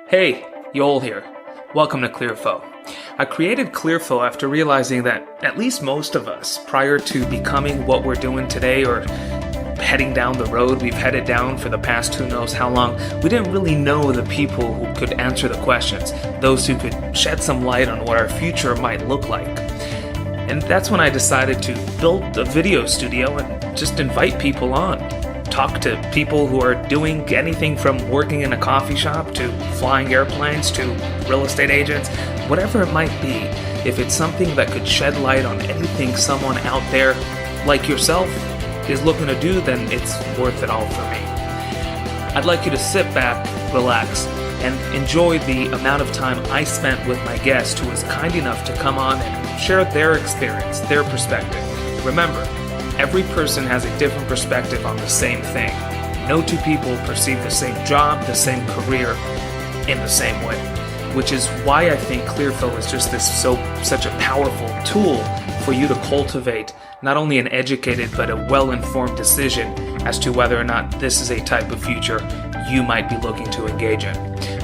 Hey, Yoel here. Welcome to ClearFlow. I created ClearFlow after realizing that at least most of us, prior to becoming what we're doing today or heading down the road we've headed down for the past who knows how long, we didn't really know the people who could answer the questions, those who could shed some light on what our future might look like. And that's when I decided to build a video studio and just invite people on. Talk to people who are doing anything from working in a coffee shop to flying airplanes to real estate agents, whatever it might be. If it's something that could shed light on anything someone out there like yourself is looking to do, then it's worth it all for me. I'd like you to sit back, relax, and enjoy the amount of time I spent with my guest who was kind enough to come on and share their experience, their perspective. Remember, every person has a different perspective on the same thing. No two people perceive the same job, the same career, in the same way. Which is why I think ClearFlow is just such a powerful tool for you to cultivate not only an educated but a well-informed decision as to whether or not this is a type of future you might be looking to engage in.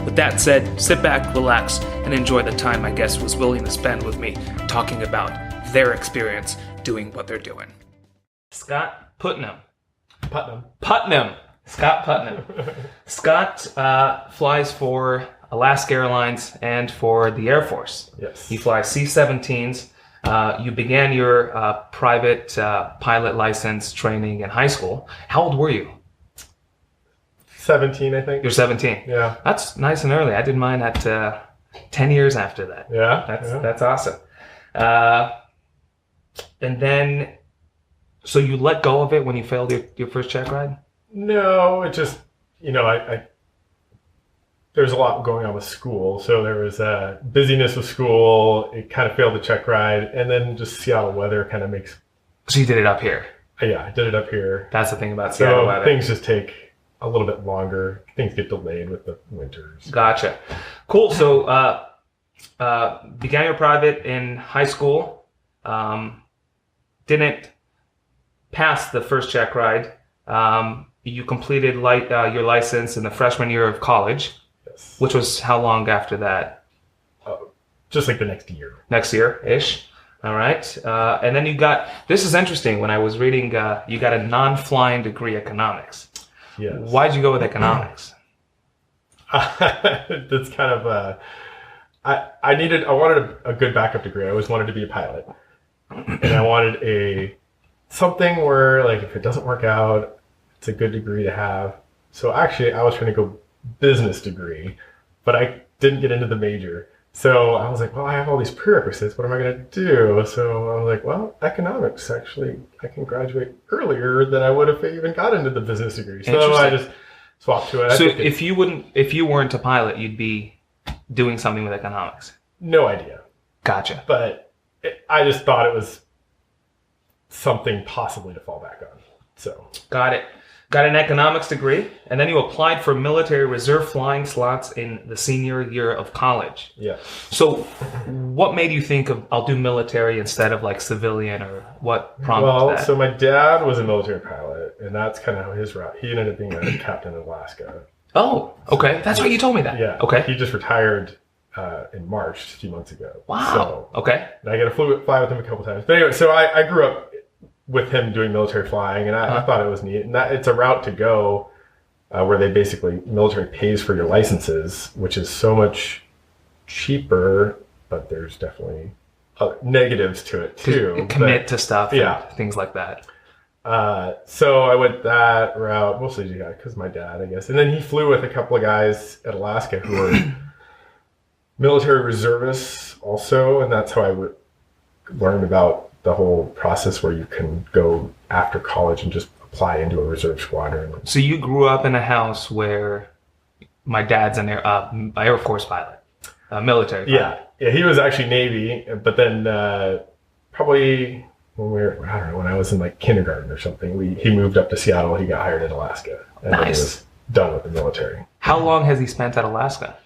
With that said, sit back, relax, and enjoy the time my guest was willing to spend with me talking about their experience doing what they're doing. Scott Putnam. Scott Putnam. Scott flies for Alaska Airlines and for the Air Force. Yes. You fly C-17s. You began your private pilot license training in high school. How old were you? 17, I think. You're 17. Yeah. That's nice and early. I did mine at 10 years after that. Yeah. That's awesome. And then, so you let go of it when you failed your first check ride? No, it just, I there's a lot going on with school. So there was busyness with school. It kind of failed the check ride. And then just Seattle weather kind of makes... So you did it up here? Yeah, I did it up here. That's the thing about Seattle weather. Things just take a little bit longer. Things get delayed with the winters. Gotcha. Cool. So began your private in high school. Didn't pass the first check ride. You completed your license in the freshman year of college. Yes. Which was how long after that? Just like the next year. Next year-ish. All right. And then this is interesting. When I was reading, you got a non-flying degree economics. Yes. Why'd you go with economics? That's kind of I wanted a good backup degree. I always wanted to be a pilot. And I wanted something where, like, if it doesn't work out, it's a good degree to have. So actually, I was trying to go business degree, but I didn't get into the major. So I was like, well, I have all these prerequisites. What am I going to do? So I was like, well, economics, actually, I can graduate earlier than I would if I even got into the business degree. So I just swapped to it. So if you weren't a pilot, you'd be doing something with economics? No idea. Gotcha. But I just thought it was something possibly to fall back on. So got it. Got an economics degree, and then you applied for military reserve flying slots in the senior year of college. Yeah. So what made you think of, I'll do military instead of like civilian, or what prompted that? Well, so my dad was a military pilot, and that's kind of how his route. He ended up being a captain in Alaska. Oh, okay. That's right. You told me that. Yeah. Okay. He just retired in March a few months ago. Wow. So, okay. And I got to fly with him a couple times. But anyway, so I grew up with him doing military flying, and I thought it was neat. And it's a route to go where they basically, military pays for your licenses, which is so much cheaper, but there's definitely negatives to it too. Commit to stuff, yeah, things like that. So I went that route, mostly because my dad, I guess. And then he flew with a couple of guys at Alaska who were military reservists also, and that's how I would learn about the whole process where you can go after college and just apply into a reserve squadron. So you grew up in a house where my dad's an Air Force pilot, a military pilot. Yeah, he was actually Navy, but then probably when I was in like kindergarten or something, he moved up to Seattle. He got hired at Alaska, and then he was done with the military. How long has he spent at Alaska?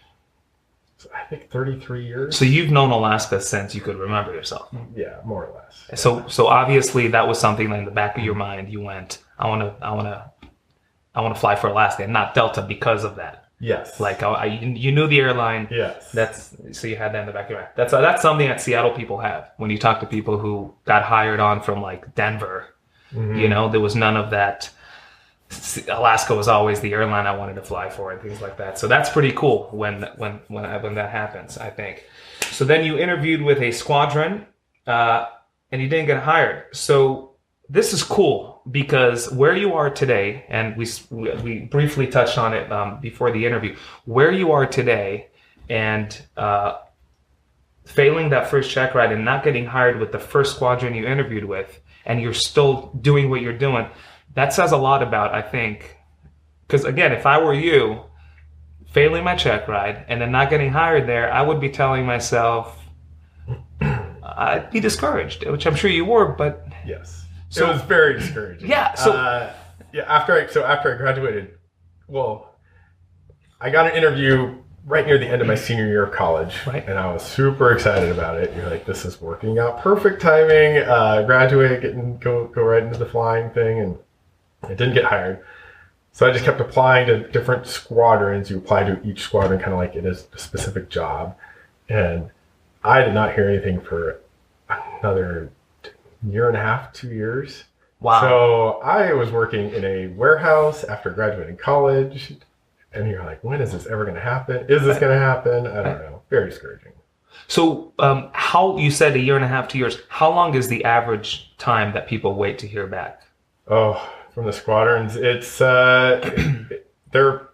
I think 33 years. So you've known Alaska since you could remember yourself. Yeah, more or less. So obviously that was something that in the back of your mind you went, I want to fly for Alaska and not Delta because of that. Yes. Like you knew the airline. Yes. So you had that in the back of your mind. That's something that Seattle people have. When you talk to people who got hired on from like Denver, there was none of that. Alaska was always the airline I wanted to fly for and things like that. So that's pretty cool when that happens, I think. So then you interviewed with a squadron, and you didn't get hired. So this is cool because where you are today, and we briefly touched on it before the interview, where you are today, and failing that first check ride and not getting hired with the first squadron you interviewed with, and you're still doing what you're doing. That says a lot about, I think, because again, if I were you, failing my check ride and then not getting hired there, I would be telling myself I'd be discouraged, which I'm sure you were. But yes, it was very discouraging. Yeah. So after I graduated, well, I got an interview right near the end of my senior year of college, and I was super excited about it. You're like, this is working out perfect timing. Graduate, go right into the flying thing, and I didn't get hired. So I just kept applying to different squadrons. You apply to each squadron kind of like it is a specific job. And I did not hear anything for another year and a half, 2 years. Wow. So I was working in a warehouse after graduating college. And you're like, when is this ever going to happen? Is this going to happen? I don't know. Very discouraging. So how, you said a year and a half, 2 years. How long is the average time that people wait to hear back? Oh, from the squadrons, it's they're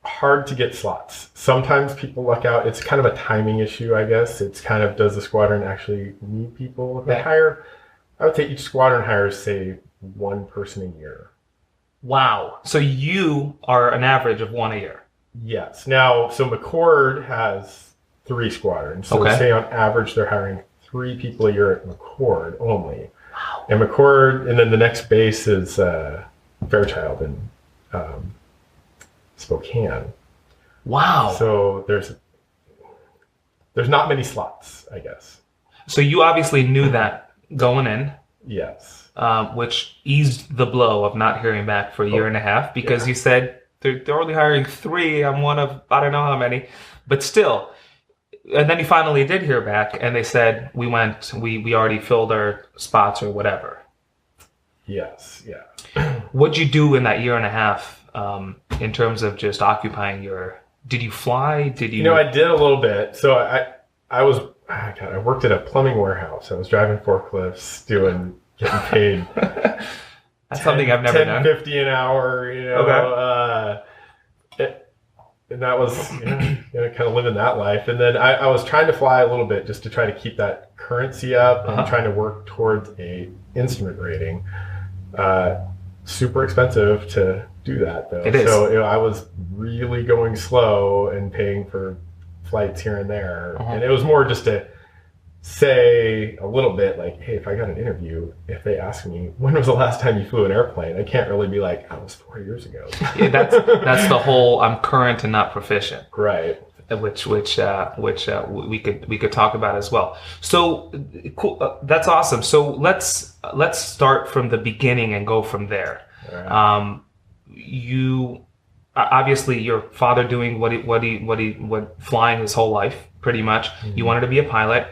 hard to get slots. Sometimes people luck out. It's kind of a timing issue, I guess. It's kind of, does the squadron actually need people? If they hire, I would say each squadron hires, say, one person a year. Wow. So you are an average of one a year. Yes. Now, so McCord has 3 squadrons. So say on average they're hiring 3 people a year at McCord only. Wow. And McCord, and then the next base is Fairchild in Spokane. Wow. So there's not many slots, I guess. So you obviously knew that going in. Yes. Which eased the blow of not hearing back for a year and a half, because you said they're only hiring 3. I'm one of I don't know how many, but still. And then you finally did hear back, and they said we already filled our spots or whatever. Yes. Yeah. What'd you do in that year and a half in terms of just occupying your? Did you fly? Did you? I did a little bit. So I worked at a plumbing warehouse. I was driving forklifts, getting paid. That's something I've never done. $10.50 an hour. And that was kind of living that life. And then I was trying to fly a little bit just to try to keep that currency up and trying to work towards a instrument rating. Super expensive to do that, though. It is. So I was really going slow and paying for flights here and there. And it was more just to say a little bit like, hey, if I got an interview, if they ask me, when was the last time you flew an airplane? I can't really be like, that was 4 years ago. Yeah, that's the whole I'm current and not proficient. Right. Which we could talk about as well. So cool. That's awesome. So let's start from the beginning and go from there. Right. You obviously your father doing what flying his whole life pretty much. Mm-hmm. You wanted to be a pilot.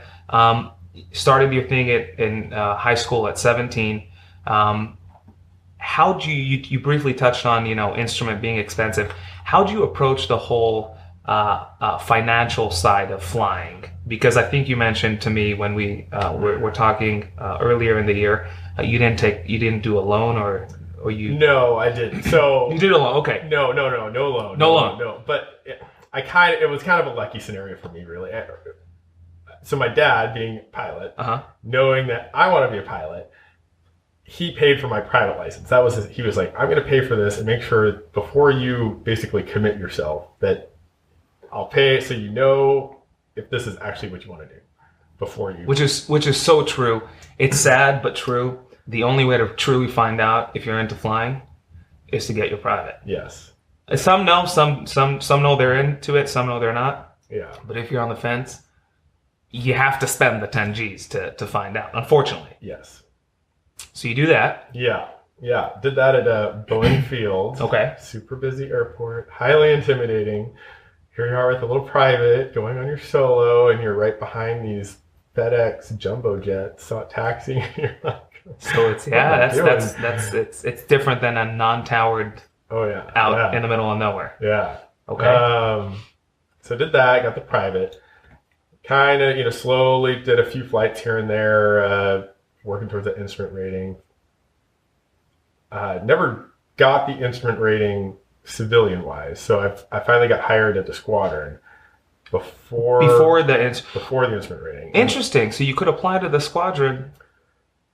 Started your thing in high school at 17. How do you briefly touched on instrument being expensive? How do you approach the whole financial side of flying? Because I think you mentioned to me when we were talking earlier in the year, you didn't do a loan or you. No, I didn't. So you did a loan. Okay. No loan. No loan. No. But it was kind of a lucky scenario for me, really. So my dad, being a pilot, knowing that I want to be a pilot, he paid for my private license. He was like, I'm going to pay for this and make sure before you basically commit yourself that I'll pay so you know if this is actually what you want to do before you. Which is so true. It's sad but true. The only way to truly find out if you're into flying is to get your private. Yes. Some know, some know they're into it, some know they're not. Yeah. But if you're on the fence, you have to spend the 10 G's to find out, unfortunately. Yes. So you do that. Yeah. Yeah, did that at Boeing Field. Okay. Super busy airport, highly intimidating. Here you are with a little private going on your solo, and you're right behind these FedEx jumbo jets taxiing. You're like, So it's what am I doing? it's different than a non-towered Oh yeah, out in the middle of nowhere. yeah. Okay. So did that, got the private. Kind of, slowly did a few flights here and there, working towards the instrument rating. Never got the instrument rating civilian-wise, so I finally got hired at the squadron before the instrument rating. Interesting. So you could apply to the squadron.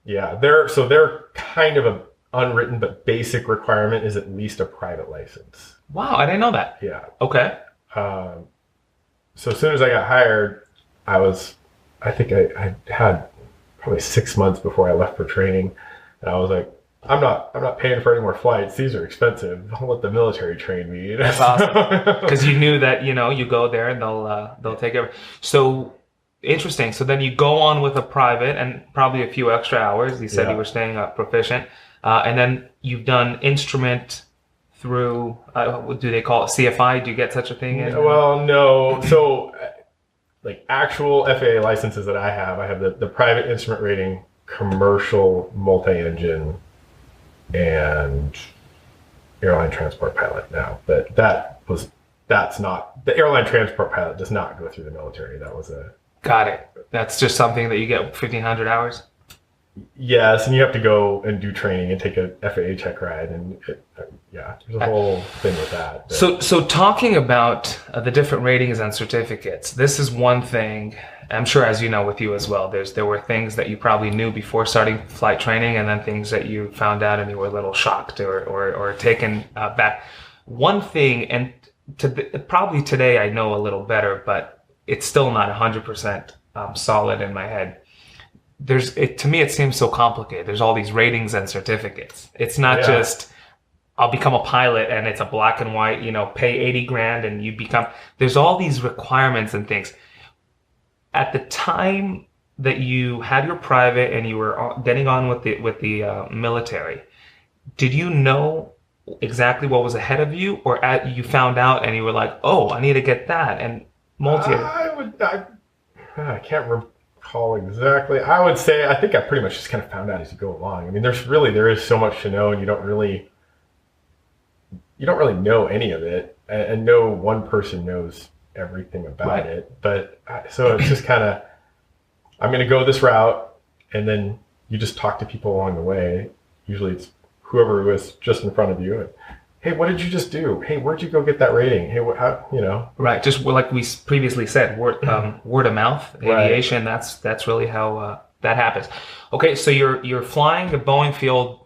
Yeah, they're kind of a unwritten but basic requirement is at least a private license. Wow, I didn't know that. Yeah. Okay. So as soon as I got hired, I think I had probably 6 months before I left for training, and I was like, I'm not paying for any more flights. These are expensive. I'll let the military train me. That's awesome. Because you knew that, you go there and they'll take over. So interesting. So then you go on with a private and probably a few extra hours. You said you were staying proficient. And then you've done instrument through, what do they call it? CFI? Do you get such a thing? Well, no. So like actual FAA licenses that I have the private instrument rating, commercial multi-engine, and airline transport pilot now. But that's not, the airline transport pilot does not go through the military. That was Got it. That's just something that you get 1,500 hours? Yes, and you have to go and do training and take a FAA check ride, and there's a whole thing with that. So talking about the different ratings and certificates, this is one thing, I'm sure as you know with you as well, there were things that you probably knew before starting flight training, and then things that you found out and you were a little shocked or taken back. One thing, and probably today I know a little better, but it's still not 100% solid in my head. To me, it seems so complicated. There's all these ratings and certificates. It's not just, I'll become a pilot and it's a black and white, pay 80 grand and you become, there's all these requirements and things. At the time that you had your private and you were getting on with the military, did you know exactly what was ahead of you, or you found out and you were like, oh, I need to get that? And I can't recall exactly. I would say I think I pretty much just kind of found out as you go along. I mean, there is so much to know, and you don't really know any of it, and no one person knows everything about it. But so it's just kind of, I'm going to go this route, and then you just talk to people along the way. Usually it's whoever was just in front of you. And, hey, what did you just do? Hey, where'd you go get that rating? Hey, how? Right. Just like we previously said, word of mouth, aviation. That's really how that happens. Okay, so you're flying the Boeing Field,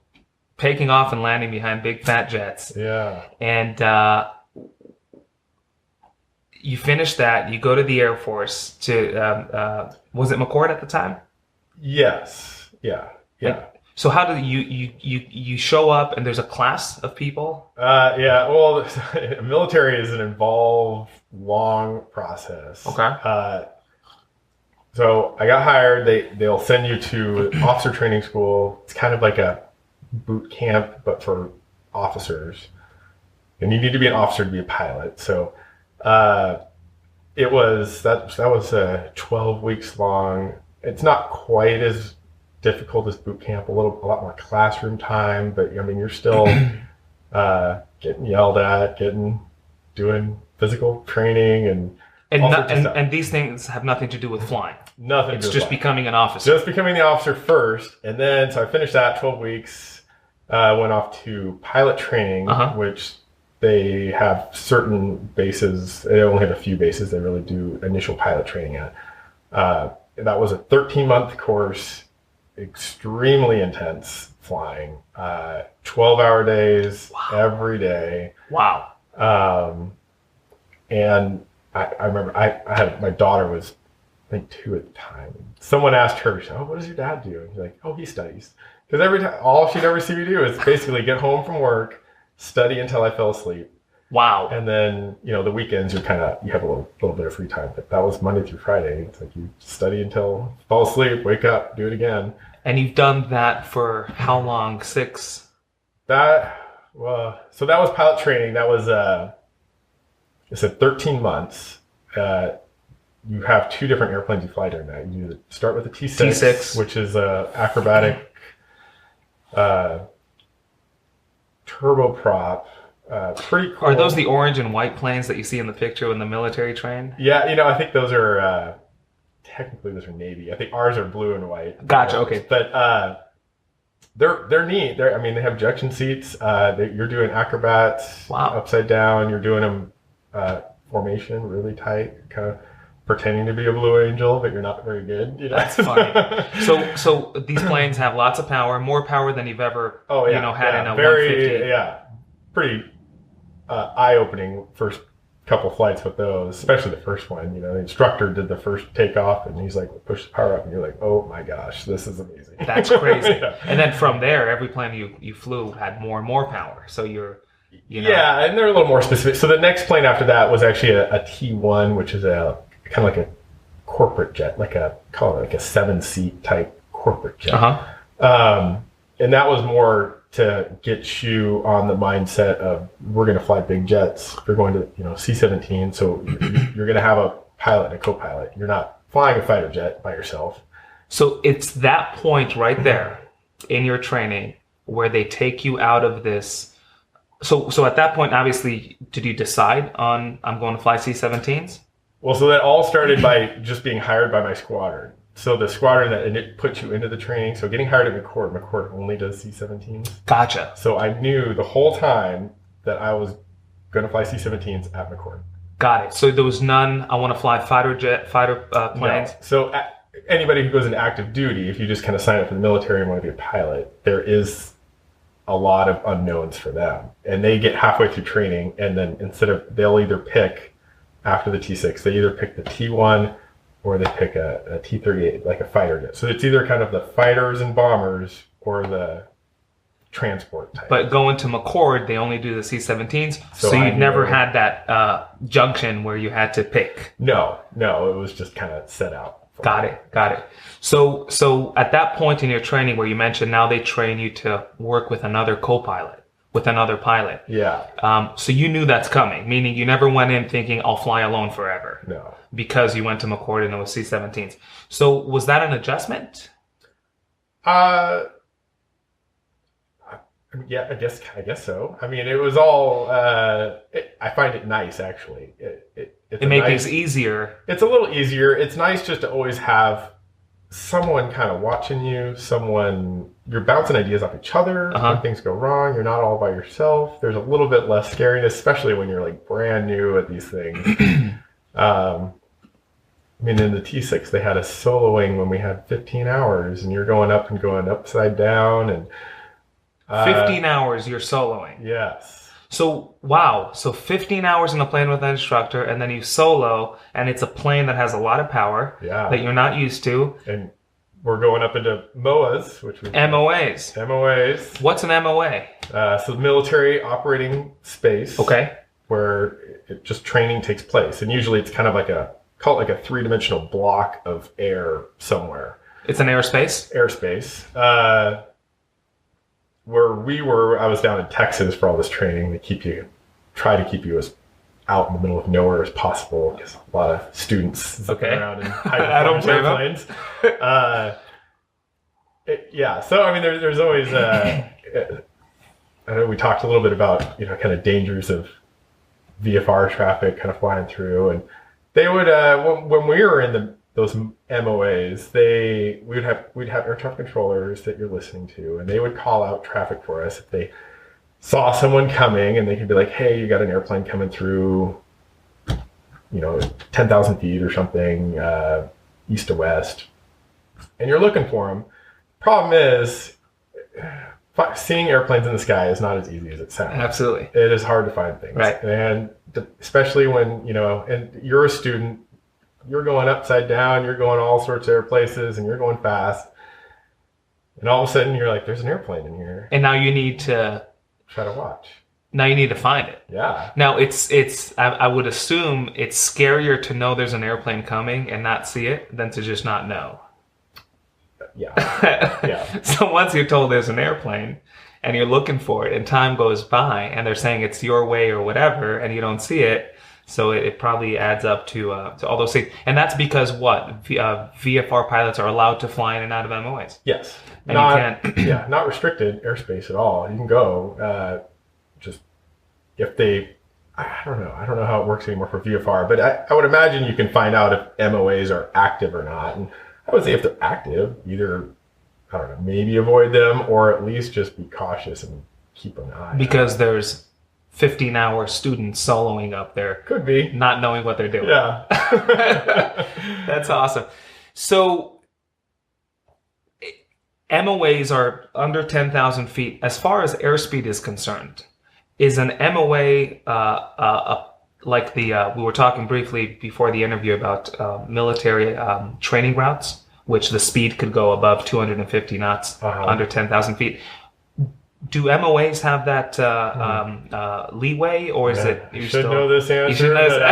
taking off and landing behind big fat jets. Yeah. And you finish that. You go to the Air Force to was it McCord at the time? Yes. Yeah. Yeah. So how do you show up and there's a class of people? Yeah. Well, military is an involved, long process. Okay. So I got hired. They'll send you to officer training school. It's kind of like a boot camp, but for officers. And you need to be an officer to be a pilot. So it was that was 12 weeks long. It's not quite as difficult as boot camp, a lot more classroom time, but I mean, you're still getting yelled at, doing physical training and these things have nothing to do with flying. Nothing. It's just becoming an officer. Just becoming the officer first, and then so I finished that 12 weeks. Went off to pilot training, which they have certain bases. They only have a few bases they really do initial pilot training at. That was a 13-month course. Extremely intense flying, 12-hour days every day. Wow. And I remember I had, my daughter was, I think, 2 at the time. Someone asked her, she said, "Oh, what does your dad do?" And she's like, "Oh, he studies." Because every time, all she'd ever see me do is basically get home from work, study until I fell asleep. Wow. And then, the weekends, you have a little bit of free time. But that was Monday through Friday. It's like you study until fall asleep, wake up, do it again. And you've done that for how long? 6? So that was pilot training. That was it said 13 months. You have two different airplanes you fly during that. You start with the T6, which is a acrobatic turboprop. Pretty cool. Are those the orange and white planes that you see in the picture when the military train? Yeah, I think those are technically those are Navy. I think ours are blue and white. Gotcha. Okay, but they're neat. They have ejection seats. You're doing acrobats, upside down. You're doing them formation, really tight, kind of pretending to be a blue angel, but you're not very good. That's funny. So these planes have lots of power, more power than you've ever had in a 150. Yeah, pretty eye-opening first couple flights with those, especially the first one. The instructor did the first takeoff, and he's like, push the power up, and you're like, oh my gosh, this is amazing. That's crazy. Yeah. And then from there, every plane you flew had more and more power. So yeah, and they're a little more specific. So the next plane after that was actually a T1, which is a kind of like a corporate jet, call it like a 7-seat type corporate jet. And that was more to get you on the mindset of, we're going to fly big jets. You're going to, C-17. So you're going to have a pilot and a co-pilot. You're not flying a fighter jet by yourself. So it's that point right there in your training where they take you out of this. So at that point, obviously, did you decide on, I'm going to fly C-17s? Well, so that all started by just being hired by my squadron. So the squadron and it puts you into the training. So getting hired at McCord only does C-17s. Gotcha. So I knew the whole time that I was going to fly C-17s at McCord. Got it. So there was none, I want to fly fighter planes? No. So anybody who goes into active duty, if you just kind of sign up for the military and want to be a pilot, there is a lot of unknowns for them. And they get halfway through training, and then they'll either pick, after the T6, they either pick the T1 or they pick a T-38, like a fighter jet. So it's either kind of the fighters and bombers or the transport type. But going to McCord, they only do the C-17s. So you've never had that junction where you had to pick. No, it was just kind of set out. Got it. So at that point in your training where you mentioned now they train you to work with another co-pilot, with another pilot. Yeah. So you knew that's coming, meaning you never went in thinking, I'll fly alone forever. No. Because you went to McCord and it was C-17s. So was that an adjustment? Yeah, I guess so. I mean, it was all, I find it nice, actually. It makes things easier. It's a little easier. It's nice just to always have someone kind of watching you, you're bouncing ideas off each other. When things go wrong, you're not all by yourself. There's a little bit less scariness, especially when you're like brand new at these things. I mean, in the T6, they had us soloing when we had 15 hours, and you're going up and going upside down, and 15 hours you're soloing. Yes. So wow. So 15 hours in the plane with an instructor, and then you solo, and it's a plane that has a lot of power that you're not used to. And we're going up into MOAs, MOAs. What's an MOA? So military operating space. Okay. Where just training takes place, and usually it's kind of like a 3-dimensional block of air somewhere. It's an airspace. Where we were, I was down in Texas for all this training. They try to keep you as out in the middle of nowhere as possible. There's a lot of students zipping around in high-performance airplanes. So I mean, there's always. I know we talked a little bit about kind of dangers of VFR traffic kind of flying through, and they would when we were in those MOAs, we'd have air traffic controllers that you're listening to, and they would call out traffic for us if they saw someone coming, and they could be like, "Hey, you got an airplane coming through, 10,000 feet or something, east to west," and you're looking for them. Problem is, seeing airplanes in the sky is not as easy as it sounds. Absolutely, it is hard to find things, right? And especially when and you're a student. You're going upside down, you're going all sorts of places, and you're going fast. And all of a sudden, you're like, there's an airplane in here. And now you need to... try to watch. Now you need to find it. Yeah. Now, I would assume it's scarier to know there's an airplane coming and not see it than to just not know. Yeah. So once you're told there's an airplane, and you're looking for it, and time goes by, and they're saying it's your way or whatever, and you don't see it. So it probably adds up to all those things. And that's because what? VFR pilots are allowed to fly in and out of MOAs. Yes. And you can't... Yeah, not restricted airspace at all. You can go. Just if they... I don't know how it works anymore for VFR, but I would imagine you can find out if MOAs are active or not. And I would say if they're active, either, I don't know, maybe avoid them or at least just be cautious and keep an eye. Because there's 15-hour students soloing up there. Could be. Not knowing what they're doing. Yeah. That's awesome. So MOAs are under 10,000 feet. As far as airspeed is concerned, is an MOA like the we were talking briefly before the interview about military training routes, which the speed could go above 250 knots under 10,000 feet. Do MOAs have that leeway, or is it? You should know this answer. You should know this.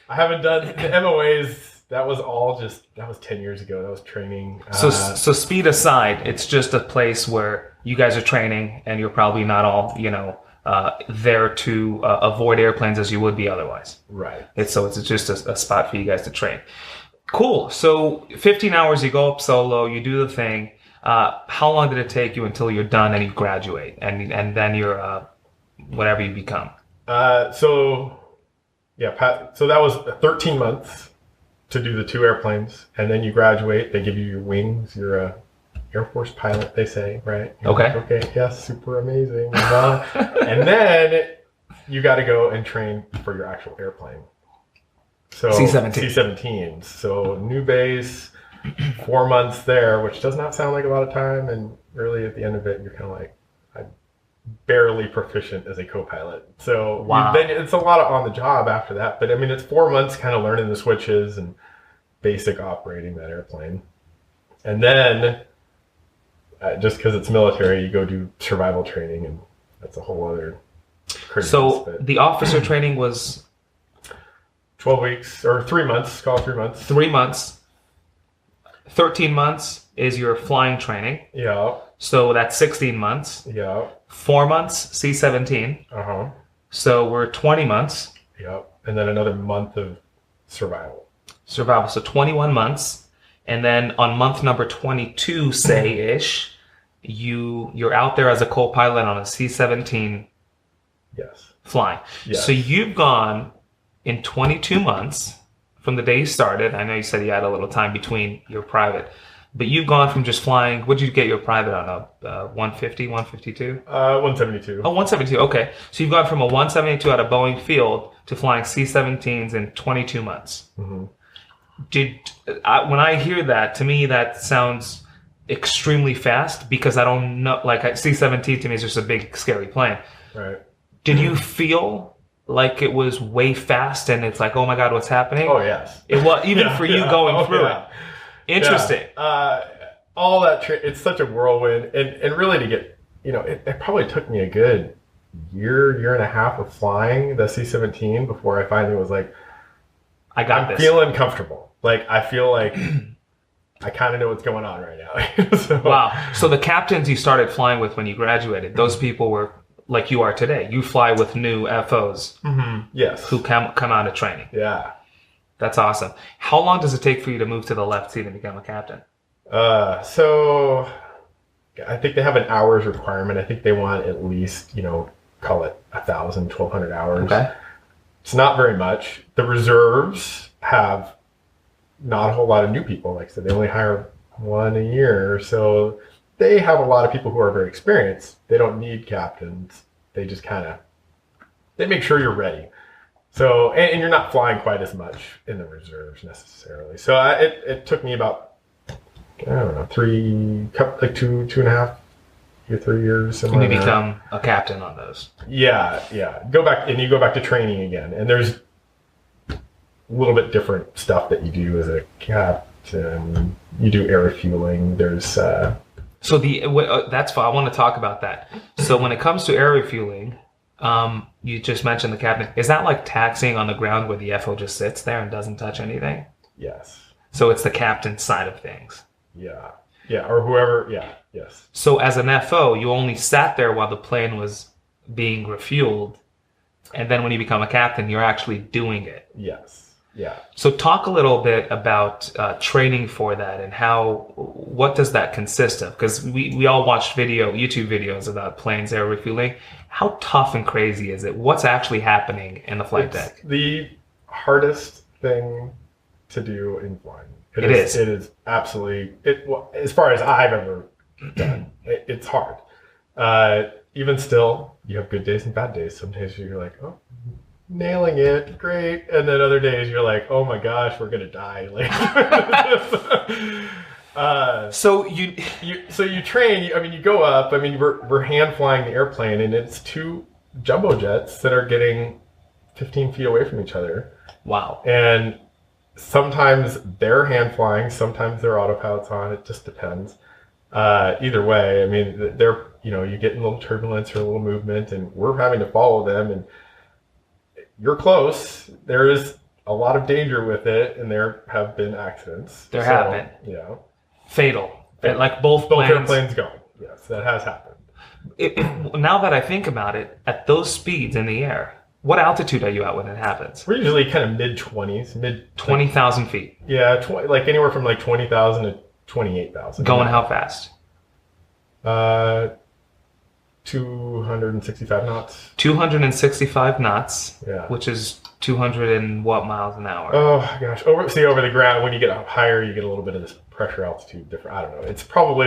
I haven't done the MOAs. That was 10 years ago. That was training. So speed aside, it's just a place where you guys are training, and you're probably not all, there to avoid airplanes as you would be otherwise. Right. It's just a spot for you guys to train. Cool. So 15 hours, you go up solo, you do the thing. How long did it take you until you're done and you graduate, and then you're whatever you become? So that was 13 months. To do the 2 airplanes, and then you graduate. They give you your wings. You're a Air Force pilot, they say, right? You're okay. Like, okay, yes, super amazing. And then you got to go and train for your actual airplane. So C-17s. So new base, 4 months there, which does not sound like a lot of time. And really, at the end of it, you're kind of like, I'm barely proficient as a co-pilot. So wow. Then it's a lot of on the job after that. But I mean, it's 4 months kind of learning the switches and basic operating that airplane. And then just because it's military, you go do survival training, and that's a whole other craziness. So the officer training was 12 weeks or 3 months, call it 3 months. 3 months. 13 months is your flying training. Yeah. So that's 16 months. Yeah. 4 months, C-17. Uh-huh. So we're 20 months. Yep. And then another month of survival. So 21 months. And then on month number 22, say-ish, you're out there as a co-pilot on a C-17 yes. flying. Yes. So you've gone in 22 months from the day you started. I know you said you had a little time between your private. But you've gone from just flying, what did you get your private on? A 150, 152? 172. Oh, 172, okay. So you've gone from a 172 out of Boeing Field to flying C-17s in 22 months. Mm-hmm. When I hear that, to me that sounds extremely fast, because I don't know, like C-17 to me is just a big, scary plane. Right. Did you feel like it was way fast and it's like, oh my God, what's happening? Oh, yes. It was, even for you going through it. Interesting. Yeah. All that, it's such a whirlwind. And really to get, it probably took me a good year and a half of flying the C-17 before I finally was like, I'm feeling comfortable. Like, I feel like I kind of know what's going on right now. So, wow. So the captains you started flying with when you graduated, those people were like you are today. You fly with new FOs. Mm-hmm. Yes. Who come out of training. Yeah. That's awesome. How long does it take for you to move to the left seat and become a captain? So I think they have an hours requirement. I think they want at least, call it 1,000, 1,200 hours. Okay. It's not very much. The reserves have not a whole lot of new people. Like I said, they only hire one a year. So they have a lot of people who are very experienced. They don't need captains. They just they make sure you're ready. So, and you're not flying quite as much in the reserves necessarily. So it took me about, I don't know, 2.5 or 3 years. And you become a captain on those. Yeah. You go back to training again. And there's a little bit different stuff that you do as a captain. You do air refueling. There's... So that's fine. I want to talk about that. So when it comes to air refueling... you just mentioned the captain. Is that like taxiing on the ground where the FO just sits there and doesn't touch anything? Yes. So it's the captain's side of things. Yeah. Yeah, or whoever. Yeah, yes. So as an FO, you only sat there while the plane was being refueled, and then when you become a captain, you're actually doing it. Yes. Yeah. So talk a little bit about training for that and what does that consist of? Because we all watched YouTube videos about planes air refueling. How tough and crazy is it? What's actually happening in the flight deck? The hardest thing to do in flying. It is. It is absolutely, as far as I've ever done, it's hard. Even still, you have good days and bad days. Some days you're like, oh, nailing it, great. And then other days you're like, oh my gosh, we're going to die. So you train, you go up, we're hand flying the airplane and it's two jumbo jets that are getting 15 feet away from each other. Wow. And sometimes they're hand flying, sometimes they're autopilots on, it just depends. Either way, they're, you get in a little turbulence or a little movement and we're having to follow them and you're close. There is a lot of danger with it and there have been accidents. There have been. Yeah. Fatal. Like both airplanes gone. Yes, that has happened. Now that I think about it, at those speeds in the air, what altitude are you at when it happens? We're usually kind of mid-20s. 20,000 feet. Yeah, anywhere from 20,000 to 28,000. Going how fast? 265 knots. 265 knots, yeah. Which is 200 and what miles an hour? Oh gosh, over the ground, when you get up higher, you get a little bit of this pressure altitude different. I don't know. It's probably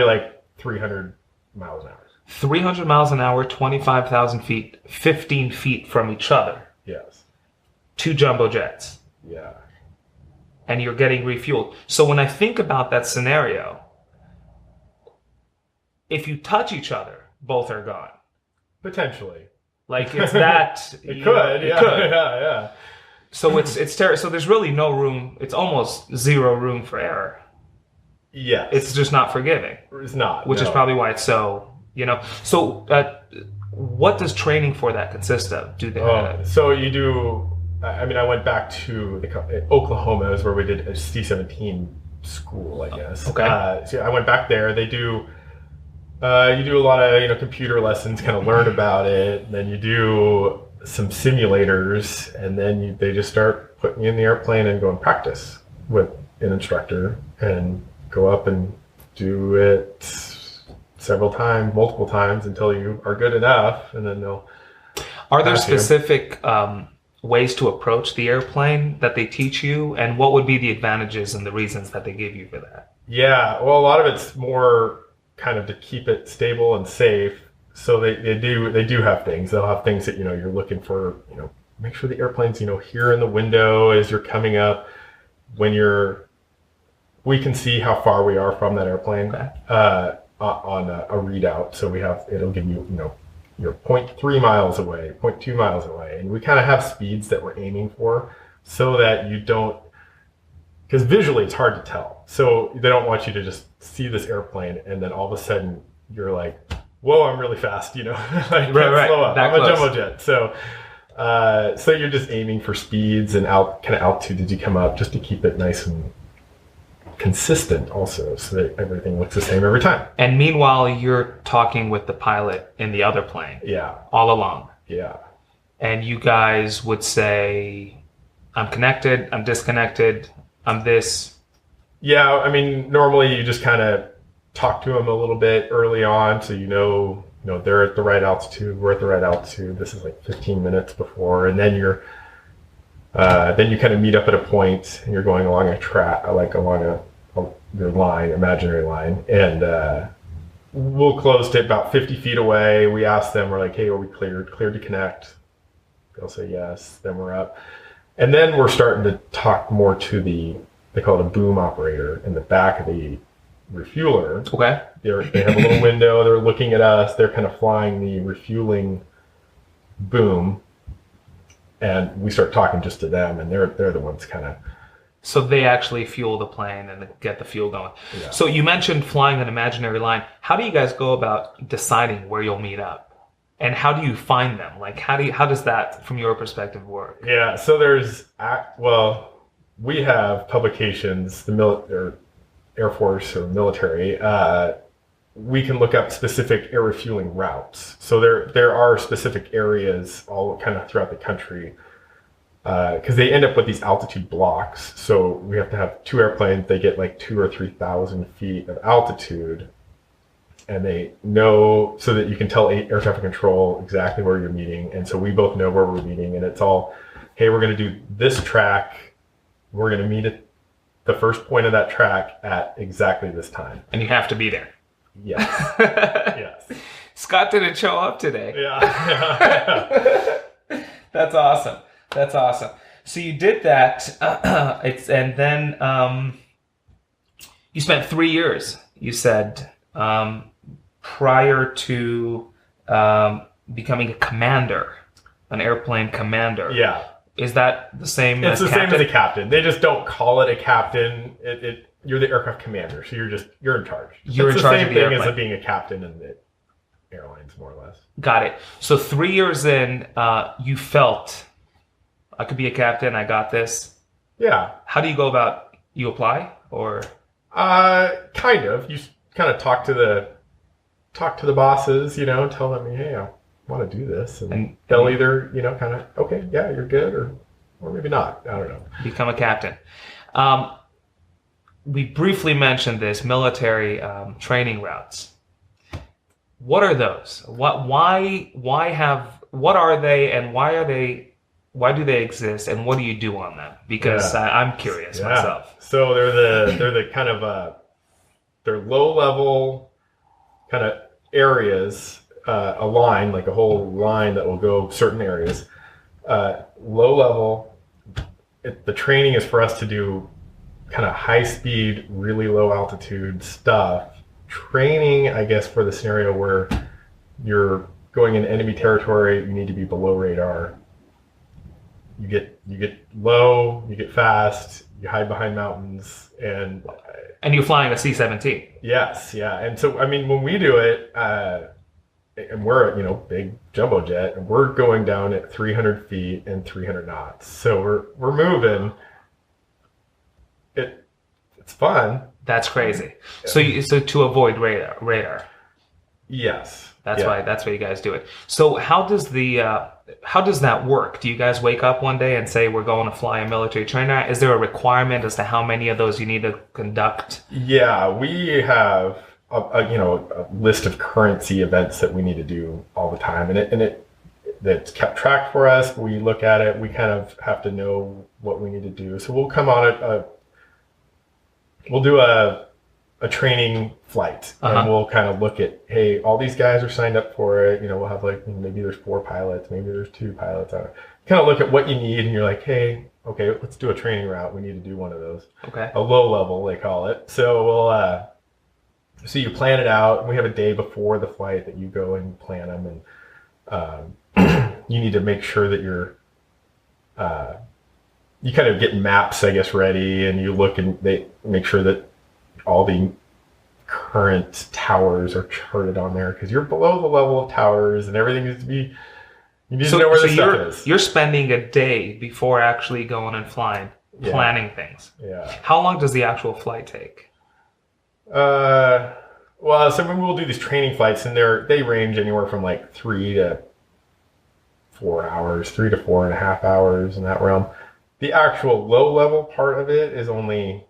300 miles an hour. 300 miles an hour, 25,000 feet, 15 feet from each other. Yes. Two jumbo jets. Yeah. And you're getting refueled. So when I think about that scenario, if you touch each other, both are gone. Potentially. It's that. It could. Yeah. So it's terrible. So there's really no room. It's almost zero room for error. Yes. It's just not forgiving. It's not. Which is probably why it's so, So what does training for that consist of? So you do, I went back to Oklahoma is where we did a C-17 school, I guess. Okay. So I went back there. They do, you do a lot of, computer lessons, kind of learn about it. Then you do some simulators and then they just start putting you in the airplane and go and practice with an instructor and go up and do it multiple times until you are good enough, and then they'll. Are there specific ways to approach the airplane that they teach you, and what would be the advantages and the reasons that they give you for that? Yeah, well, a lot of it's more kind of to keep it stable and safe. So they do have things. They'll have things that you're looking for. Make sure the airplane's here in the window as you're coming up. We can see how far we are from that airplane. Okay. On a readout, so it'll give you you're 0.3 miles away, 0.2 miles away, and we kind of have speeds that we're aiming for, so that you don't, because visually it's hard to tell. So they don't want you to just see this airplane and then all of a sudden you're like, whoa, I'm really fast, right. Slow up. I'm a jumbo jet, so you're just aiming for speeds and kind of altitude as you come up, just to keep it nice and consistent also, so that everything looks the same every time. And meanwhile, you're talking with the pilot in the other plane. Yeah. All along. Yeah. And you guys would say, I'm connected, I'm disconnected, I'm this. Yeah, normally you just kind of talk to them a little bit early on, so they're at the right altitude, we're at the right altitude. This is 15 minutes before, and then then you kind of meet up at a point and you're going along a track, along your line, imaginary line, and we'll close to about 50 feet away. We ask them, we're like, hey, are we cleared to connect? They'll say yes, then we're up. And then we're starting to talk more to they call it a boom operator in the back of the refueler. Okay. They have a little window, they're looking at us, they're kind of flying the refueling boom. And we start talking just to them, and they're the ones kind of. So they actually fuel the plane and get the fuel going. Yeah. So you mentioned flying an imaginary line. How do you guys go about deciding where you'll meet up, and how do you find them? How does that, from your perspective, work? Yeah. So we have publications. Air Force or military, we can look up specific air refueling routes. So there are specific areas all kind of throughout the country, because they end up with these altitude blocks. So we have to have two airplanes. They get like 2,000 or 3,000 feet of altitude, and they know so that you can tell air traffic control exactly where you're meeting. And so we both know where we're meeting, and it's all, hey, we're going to do this track. We're going to meet at the first point of that track at exactly this time. And you have to be there. Yes. Yes. Scott didn't show up today. Yeah. That's awesome. That's awesome. So you did that, and then you spent 3 years, you said, prior to becoming a commander, an airplane commander. Yeah. Is that the same it's as the captain? same as a captain. They just don't call it a captain. You're the aircraft commander, so you're in charge. You're it's in charge the of same the thing airplane. as being a captain in the airlines, more or less. Got it. So 3 years in, you felt, I could be a captain, I got this. Yeah. How do you go about, you apply, or? Kind of. You kind of talk to the bosses, tell them, hey, I want to do this. And they'll either, kind of, okay, yeah, you're good, or maybe not. I don't know. Become a captain. We briefly mentioned this, military training routes. What are those? What are they, and why do they exist, and what do you do on them? Because I'm curious myself. So they're the kind of they're low level kind of areas, a line, like a whole line that will go certain areas. Low level, the training is for us to do kind of high speed, really low altitude stuff. Training, I guess, for the scenario where you're going in enemy territory, you need to be below radar. You get low, you get fast, you hide behind mountains, and you're flying a C-17. Yes, yeah. And so, I mean, when we do it, and we're a big jumbo jet, and we're going down at 300 feet and 300 knots. So we're moving. It's fun. That's crazy. So to avoid radar. Yes. That's why you guys do it. So how does that work? Do you guys wake up one day and say, we're going to fly a military trainer? Is there a requirement as to how many of those you need to conduct? Yeah, we have a list of currency events that we need to do all the time, and that's kept track for us. We look at it. We kind of have to know what we need to do. So we'll come on we'll do a training flight, and we'll kind of look at, hey, all these guys are signed up for it. We'll have maybe there's 4 pilots, maybe there's 2 pilots. Kind of look at what you need, and you're like, hey, okay, let's do a training route. We need to do one of those. Okay. A low level, they call it. So so you plan it out, and we have a day before the flight that you go and plan them, and you need to make sure that you kind of get maps, I guess, ready, and you look and they make sure that all the current towers are charted on there, because you're below the level of towers, and everything needs to be. You need to know where the stuff is. You're spending a day before actually going and flying, planning things. Yeah. How long does the actual flight take? Well, so we'll do these training flights, and they range anywhere from like 3 to 4 hours, 3 to 4.5 hours in that realm. The actual low-level part of it is only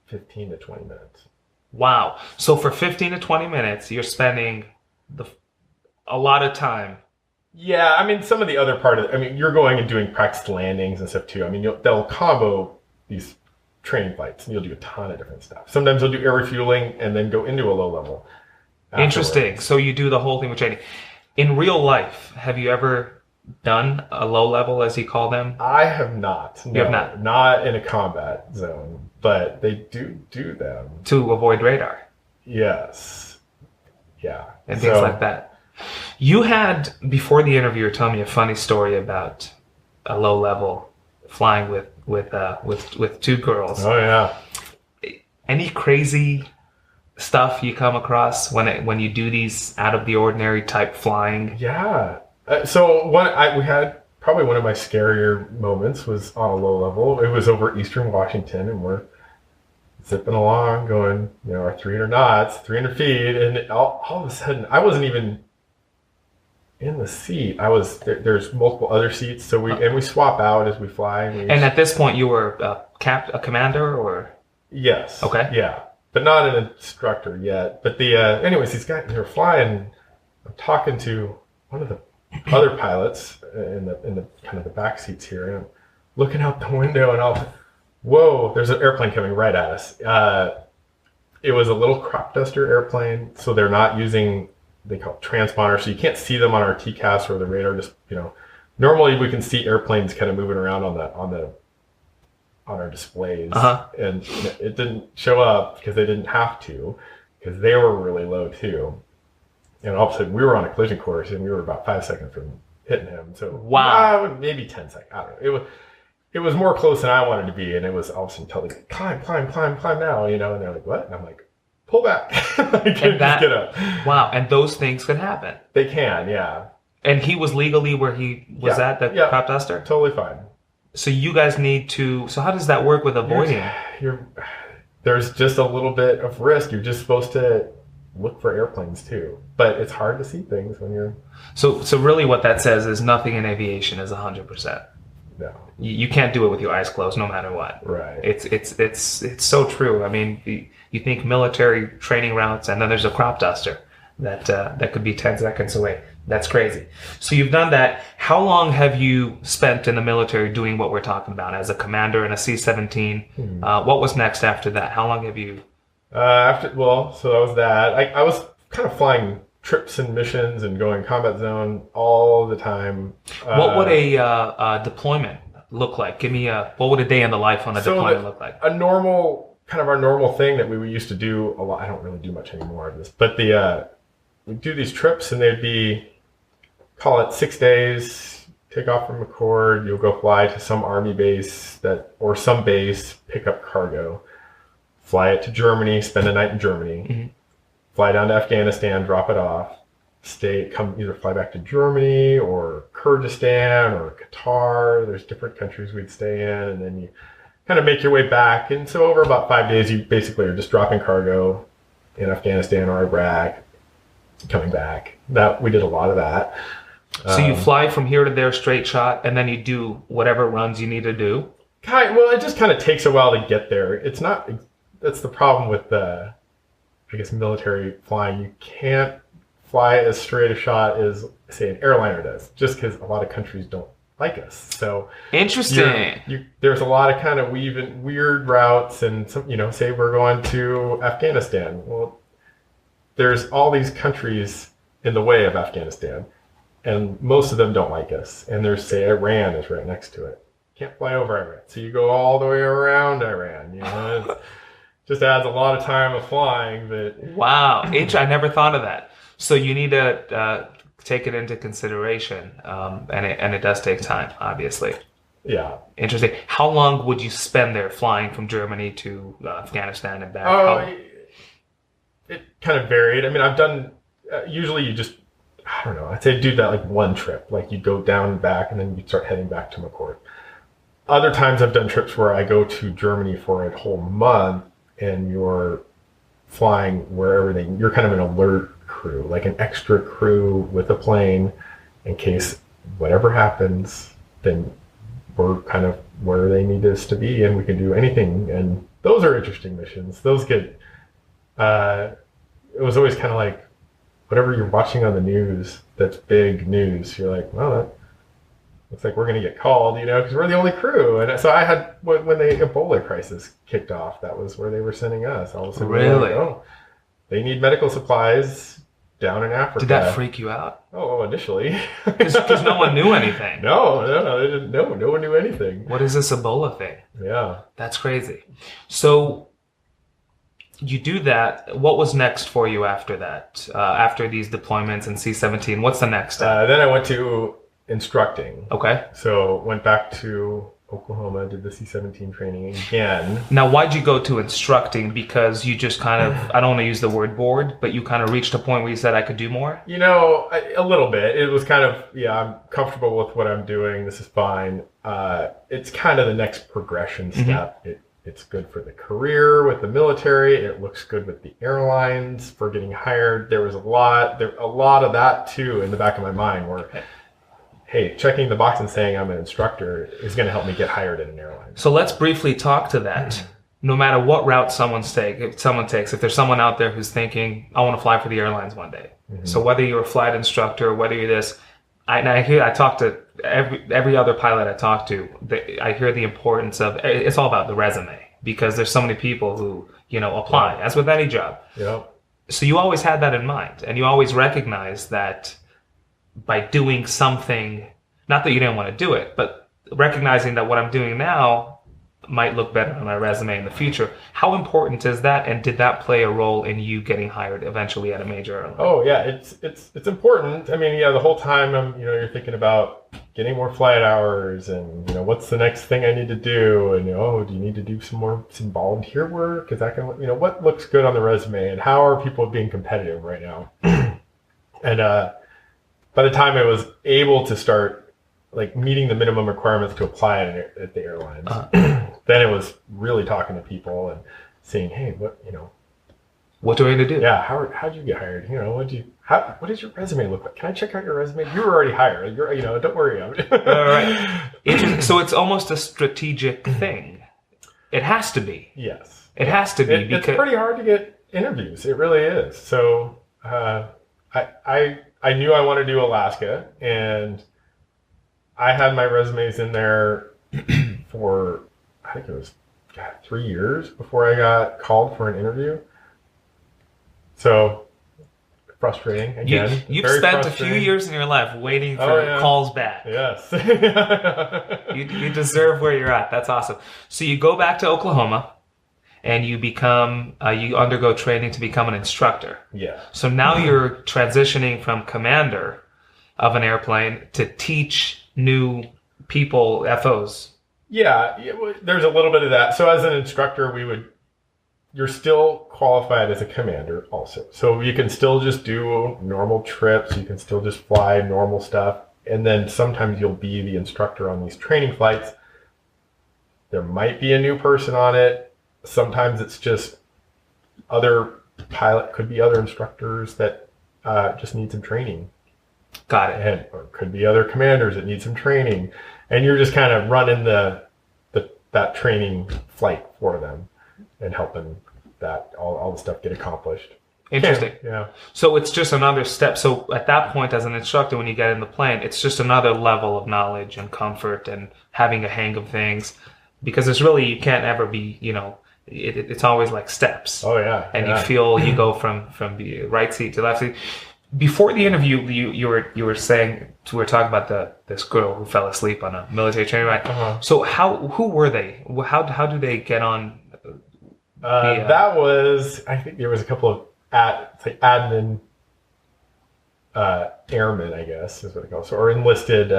15 to 20 minutes. Wow. So for 15 to 20 minutes, you're spending a lot of time. Yeah, I mean, some of the other part of it, I mean, you're going and doing practice landings and stuff too. I mean, they'll combo these training flights, and you'll do a ton of different stuff. Sometimes they'll do air refueling and then go into a low level. Interesting. So you do the whole thing with training. In real life, have you ever done a low level, as you call them? I have not. No, you have not? Not in a combat zone, but they do them. To avoid radar? Yes. Yeah. And things like that. You had, before the interview, you were telling me a funny story about a low level flying with 2 girls. Oh, yeah. Any crazy stuff you come across when you do these out of the ordinary type flying? Yeah. So we had probably one of my scarier moments was on a low level. It was over Eastern Washington, and we're zipping along, going, our 300 knots, 300 feet, and all of a sudden, I wasn't even in the seat. I was there's multiple other seats, so we swap out as we fly. And at this point, you were a commander, or? Yes. Okay. Yeah, but not an instructor yet. But anyways, these guys, they were flying. I'm talking to one of the other pilots in the kind of the back seats here, and I'm looking out the window, and whoa, there's an airplane coming right at us. It was a little crop duster airplane, so they're not using, they call it transponder, so you can't see them on our TCAS or the radar. Just normally we can see airplanes kind of moving around on our displays, and it didn't show up because they didn't have to, because they were really low too. And all of a sudden we were on a collision course, and we were about 5 seconds from hitting him. So maybe 10 seconds. I don't know. It was more close than I wanted to be, and it was all of a sudden telling me, climb now, and they're like, what? And I'm like, pull back. Just get up. Wow, and those things can happen. They can, yeah. And he was legally where he was at, the crop duster? Totally fine. So you guys need to, so how does that work with avoiding? There's just a little bit of risk. You're just supposed to look for airplanes too. But it's hard to see things when you're... So really what that says is nothing in aviation is 100%. No. You can't do it with your eyes closed, no matter what. Right. It's so true. I mean, you think military training routes, and then there's a crop duster that could be 10 seconds away. That's crazy. So you've done that. How long have you spent in the military doing what we're talking about as a commander in a C-17? What was next after that? How long have you? So that was that. I was kind of flying trips and missions and going combat zone all the time. What would a deployment look like? Give me what would a day in the life on a deployment look like? Our normal thing that we used to do a lot. I don't really do much anymore of this, but we do these trips, and they'd be, call it 6 days, take off from McCord, you'll go fly to some army base or some base, pick up cargo, fly it to Germany, spend a night in Germany, fly down to Afghanistan, drop it off, either fly back to Germany or Kyrgyzstan or Qatar. There's different countries we'd stay in, and then you kind of make your way back. And so over about 5 days, you basically are just dropping cargo in Afghanistan or Iraq, coming back. We did a lot of that. So you fly from here to there straight shot, and then you do whatever runs you need to do? Well, it just kind of takes a while to get there. That's the problem with military flying. You can't fly as straight a shot as, say, an airliner does, just because a lot of countries don't like us. So interesting. There's a lot of kind of weird routes, and some, say we're going to Afghanistan. Well, there's all these countries in the way of Afghanistan, and most of them don't like us. And there's, say, Iran is right next to it. Can't fly over Iran, so you go all the way around Iran. It just adds a lot of time of flying. But wow, I never thought of that. So you need to take it into consideration, and it does take time, obviously. Yeah. Interesting. How long would you spend there flying from Germany to Afghanistan and back? It kind of varied. I mean, I've done, usually you just, I don't know, I'd say do that like one trip. Like you go down and back, and then you start heading back to McCord. Other times I've done trips where I go to Germany for a whole month, and you're flying wherever you're kind of an alert crew, like an extra crew with a plane in case whatever happens, then we're kind of where they need us to be, and we can do anything. And those are interesting missions. Those get, it was always kind of like whatever you're watching on the news, that's big news. You're like, well, that looks like we're going to get called, because we're the only crew. And so I had, when the Ebola crisis kicked off, that was where they were sending us. All of a sudden, really? They need medical supplies down in Africa. Did that freak you out? Oh, initially. Because no one knew anything. No, they didn't know. No one knew anything. What is this Ebola thing? Yeah. That's crazy. So you do that. What was next for you after that? After these deployments in C-17, what's the next step? Then I went to instructing. Okay. So went back to Oklahoma, did the C-17 training again. Now, why'd you go to instructing? Because you just kind of, I don't want to use the word bored, but you kind of reached a point where you said, I could do more? A little bit. It was kind of, I'm comfortable with what I'm doing. This is fine. It's kind of the next progression step. It's good for the career with the military. It looks good with the airlines for getting hired. There was a lot of that too in the back of my mind where, hey, checking the box and saying I'm an instructor is going to help me get hired in an airline. So let's briefly talk to that. No matter what route someone takes, if there's someone out there who's thinking, I want to fly for the airlines one day. Mm-hmm. So whether you're a flight instructor, whether you're this, I talk to every other pilot I talk to, I hear the importance of, it's all about the resume, because there's so many people who, apply, as with any job. Yeah. So you always had that in mind, and you always recognized that by doing something, not that you didn't want to do it, but recognizing that what I'm doing now might look better on my resume in the future. How important is that, and did that play a role in you getting hired eventually at a major airline? Oh yeah, it's important. I mean, the whole time you're thinking about getting more flight hours, and what's the next thing I need to do, and do you need to do some volunteer work? Is that gonna what looks good on the resume, and how are people being competitive right now? And by the time I was able to start meeting the minimum requirements to apply at the airlines, then it was really talking to people and saying, hey, what do I need to do? Yeah, how'd you get hired? What does your resume look like? Can I check out your resume? You were already hired. Don't worry. All right. So it's almost a strategic thing. It has to be. Yes. It has to be because it's pretty hard to get interviews. It really is. So I knew I wanted to do Alaska, and I had my resumes in there for, I think it was 3 years before I got called for an interview. So frustrating again. You've spent a few years in your life waiting for calls back. Yes. you deserve where you're at. That's awesome. So you go back to Oklahoma and you become, you undergo training to become an instructor. Yeah. So now you're transitioning from commander of an airplane to teach new people FOs. Yeah, there's a little bit of that. So as an instructor, you're still qualified as a commander also. So you can still just do normal trips. You can still just fly normal stuff. And then sometimes you'll be the instructor on these training flights. There might be a new person on it. Sometimes it's just could be other instructors that just need some training. Got it. Or could be other commanders that need some training. And you're just kind of running that training flight for them and helping that all the stuff get accomplished. Interesting. Yeah. So it's just another step. So at that point, as an instructor, when you get in the plane, it's just another level of knowledge and comfort and having a hang of things, because it's really, you can't ever be, it's always like steps. Oh yeah. And you feel you go from the right seat to left seat. Before the interview, you were saying, we were talking about this girl who fell asleep on a military training ride. Uh-huh. So who were they? How do they get on? That was, I think there was a couple of admin airmen, I guess is what they call it. So, or enlisted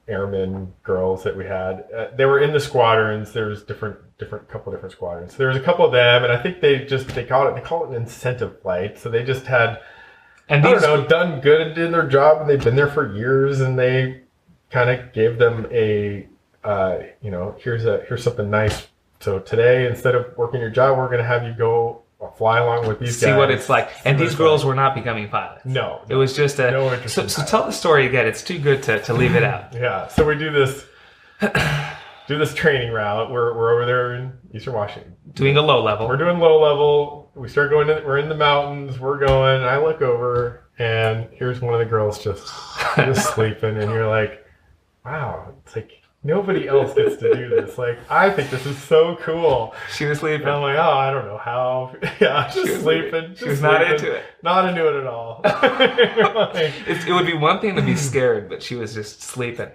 airmen girls that we had. They were in the squadrons. There was couple different squadrons. So there was a couple of them, and I think they call it an incentive flight. So they just had, done good in their job, and they've been there for years, and they kind of gave them a, here's something nice. So today, instead of working your job, we're going to have you go fly along with these guys. See what it's like. And these girls were not becoming pilots. No. It was just no interest in so tell the story again. It's too good to leave it out. Yeah. So we do this training route. We're over there in Eastern Washington. Doing a low level. We're doing low level. We start going we're in the mountains. We're going, and I look over, and here's one of the girls just sleeping, and you're like, wow, it's like, nobody else gets to do this. Like, I think this is so cool. She was sleeping. And I'm like, I don't know how. Yeah, just sleeping. She was not into it. Not into it at all. It would be one thing to be scared, but she was just sleeping.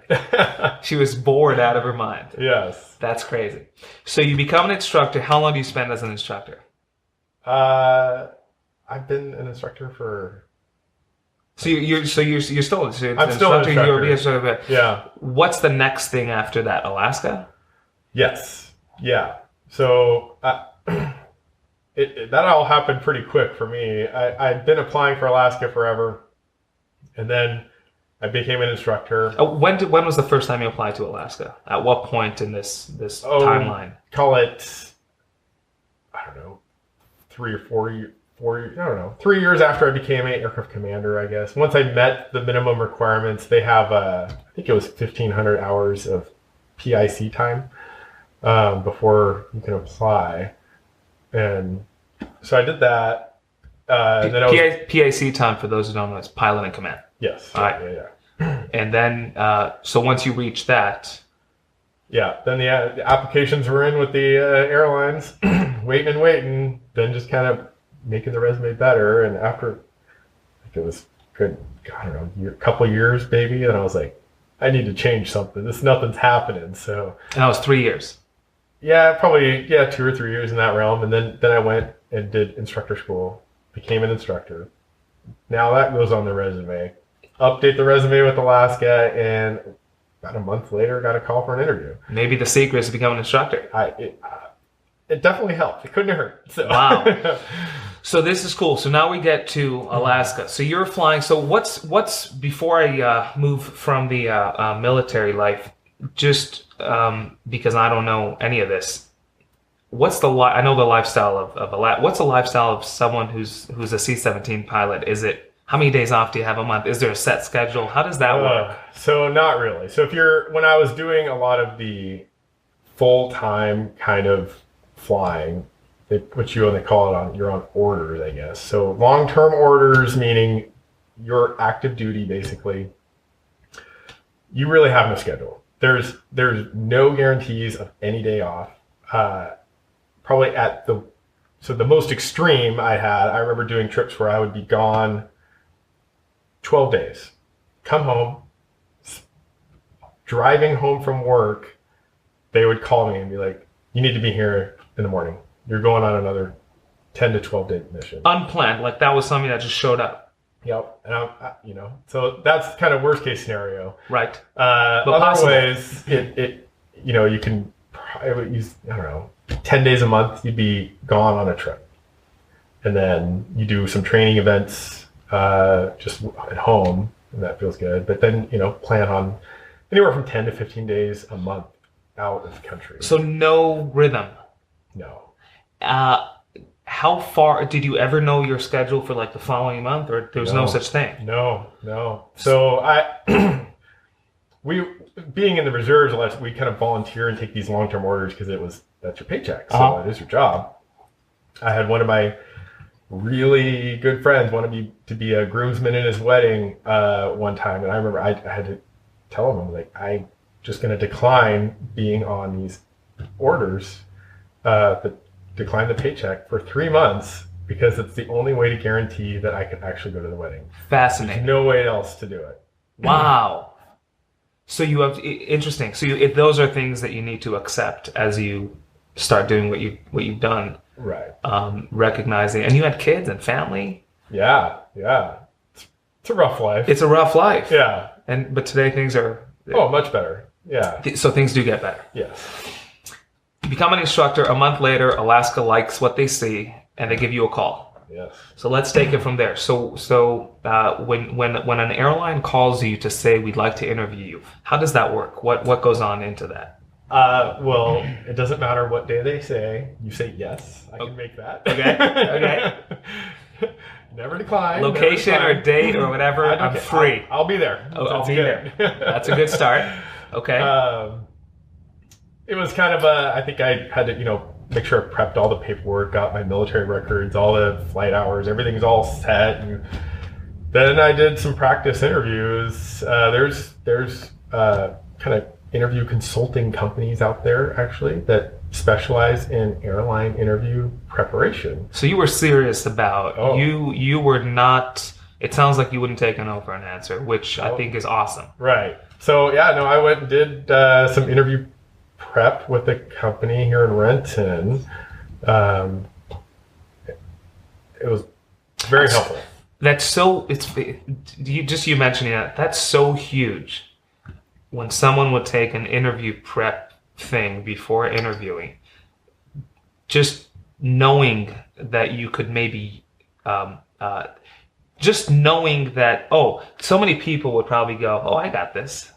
She was bored out of her mind. Yes. That's crazy. So you become an instructor. How long do you spend as an instructor? I've been an instructor for... So you're still I'm still an instructor. Yeah. What's the next thing after that? Alaska? Yes. Yeah. So that all happened pretty quick for me. I'd been applying for Alaska forever, and then I became an instructor. When was the first time you applied to Alaska? At what point in this timeline? Call it, I don't know, 3 years after I became an aircraft commander, I guess. Once I met the minimum requirements, they have, I think it was 1,500 hours of PIC time before you can apply. And so I did that. PIC time, for those who don't know, is pilot in command. Yes. Yeah. And then, so once you reach that... Yeah, then the applications were in with the airlines, waiting, then just kind of making the resume better. And after, I think it was good, I don't know, a couple of years maybe, and I was like, I need to change something. Nothing's happening. So. And that was 3 years. Yeah, probably 2 or 3 years in that realm, and then I went and did instructor school, became an instructor. Now that goes on the resume. Update the resume with Alaska, and about a month later, got a call for an interview. Maybe the secret is to become an instructor. It definitely helped. It couldn't hurt. So. Wow. So this is cool. So now we get to Alaska. So you're flying. So what's before I move from the military life, just because I don't know any of this, I know the lifestyle of Alaska. What's the lifestyle of someone who's a C-17 pilot? Is it, how many days off do you have a month? Is there a set schedule? How does that work? So not really. So when I was doing a lot of the full-time kind of flying, they put you on, they call it you're on orders, I guess. So long-term orders, meaning you're active duty, basically. You really have no schedule. There's no guarantees of any day off. Probably the most extreme I remember doing trips where I would be gone 12 days, come home, driving home from work, they would call me and be like, you need to be here in the morning. You're going on another 10 to 12 day mission. Unplanned, like that was something that just showed up. Yep. And so that's kind of worst case scenario. Right. But other ways, you can probably use, I don't know, 10 days a month, you'd be gone on a trip. And then you do some training events just at home, and that feels good. But then, plan on anywhere from 10 to 15 days a month out of the country. So no rhythm? No. How far, did you ever know your schedule for like the following month, or there was no such thing? No. So being in the reserves, we kind of volunteer and take these long-term orders because that's your paycheck. So it is your job. I had one of my really good friends wanted me to be a groomsman in his wedding one time, and I remember I had to tell him, I'm like, I'm just going to decline being on these orders, decline the paycheck for 3 months because it's the only way to guarantee that I could actually go to the wedding. Fascinating. There's no way else to do it. Wow. So you have, interesting. So those are things that you need to accept as you start doing what you've done. Right. Recognizing, and you had kids and family. Yeah. It's a rough life. It's a rough life. Yeah. But today things are much better. Yeah. So things do get better. Yes. You become an instructor. A month later, Alaska likes what they see, and they give you a call. Yes. So let's take it from there. So when an airline calls you to say we'd like to interview you, how does that work? What goes on into that? Well, it doesn't matter what day they say. You say yes. I can make that. Okay. Never decline. Location or date or whatever. I'm free. I'll be there. I'll be there. That's a good start. Okay. It was kind of I think I had to, make sure I prepped all the paperwork, got my military records, all the flight hours, everything's all set. And then I did some practice interviews. There's kind of interview consulting companies out there actually that specialize in airline interview preparation. So you were serious about you were not. It sounds like you wouldn't take a no for an answer, which I think is awesome. Right. So I went and did some interview prep with a company here in Renton. It was very helpful. That's so. You mentioning that. That's so huge. When someone would take an interview prep thing before interviewing, just knowing that you could maybe just knowing that, oh, so many people would probably go, oh, I got this.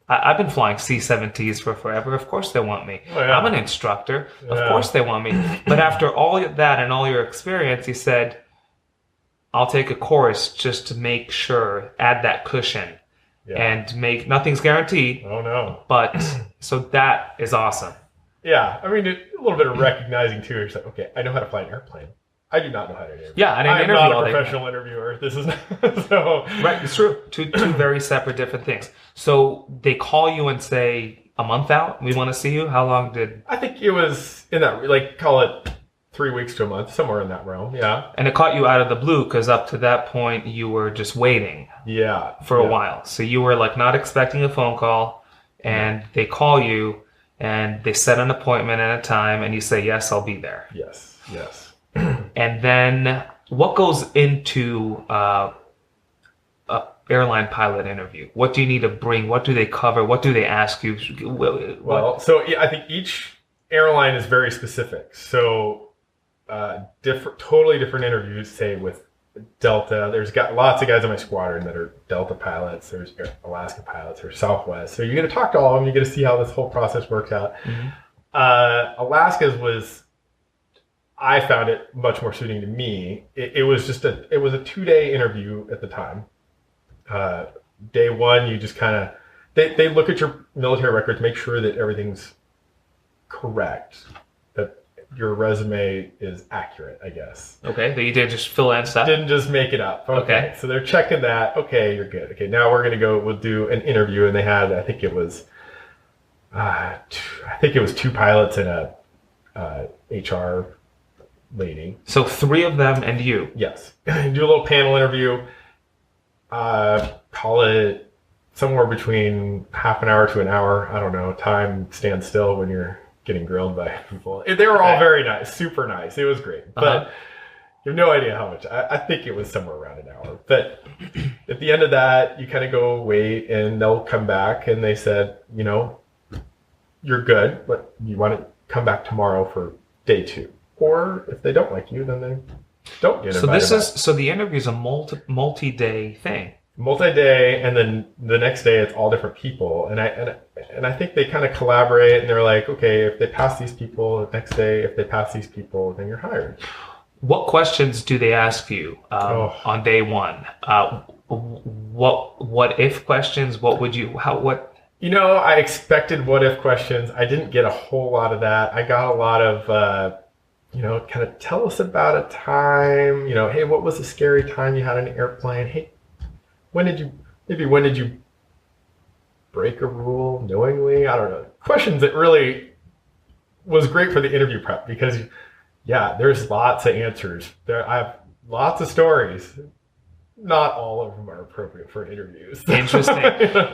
I've been flying C-17s for forever. Of course they want me. Oh, yeah. I'm an instructor. Of course they want me. But after all that and all your experience, he said, I'll take a course just to make sure, add that cushion. Yeah. And make, nothing's guaranteed. Oh, no. But, so that is awesome. Yeah. I mean, a little bit of recognizing, too. You're like, okay, I know how to fly an airplane. I do not know how to interview. Yeah, I didn't interview I'm not all a day. professional interviewer. This is not, so. Right, it's true. Two very separate, different things. So they call you and say, a month out, we want to see you? How long did... I think it was in that, like, call it 3 weeks to a month, somewhere in that realm, yeah. And it caught you out of the blue, because up to that point, you were just waiting. Yeah. For a while. So you were, like, not expecting a phone call, and they call you, and they set an appointment and a time, and you say, yes, I'll be there. Yes, yes. And then what goes into a airline pilot interview? What do you need to bring? What do they cover? What do they ask you? Well, so I think each airline is very specific. So totally different interviews, say with Delta. There's got lots of guys on my squadron that are Delta pilots. There's Alaska pilots. There's Southwest. So you get to talk to all of them. You get to see how this whole process works out. Mm-hmm. Alaska's was... I found it much more suiting to me. It was a 2-day interview at the time. Day one, you just kind of, they look at your military records, make sure that everything's correct, that your resume is accurate, I guess. Okay, that you didn't just fill in stuff? Didn't just make it up. Okay. So they're checking that. Okay, you're good. Okay, now we're going to we'll do an interview. And they had, I think it was 2 pilots and a HR lady. So 3 of them and you? Yes. Do a little panel interview. Call it somewhere between half an hour to an hour. I don't know. Time stands still when you're getting grilled by people. They were all very nice, super nice. It was great. But you have no idea how much. I think it was somewhere around an hour. But at the end of that, you kind of go wait, and they'll come back, and they said, you're good, but you want to come back tomorrow for day 2. Or if they don't like you, then they don't get invited back. So the interview is a multi-day thing. Multi-day, and then the next day it's all different people. And I think they kind of collaborate, and they're like, okay, if they pass these people, the next day, if they pass these people, then you're hired. What questions do they ask you on day one? What if questions? What would you? I expected what if questions. I didn't get a whole lot of that. I got a lot of. Kind of tell us about a time, hey, what was the scary time you had an airplane? Hey, when did you break a rule knowingly? I don't know. Questions that really was great for the interview prep because, there's lots of answers. I have lots of stories. Not all of them are appropriate for interviews. Interesting.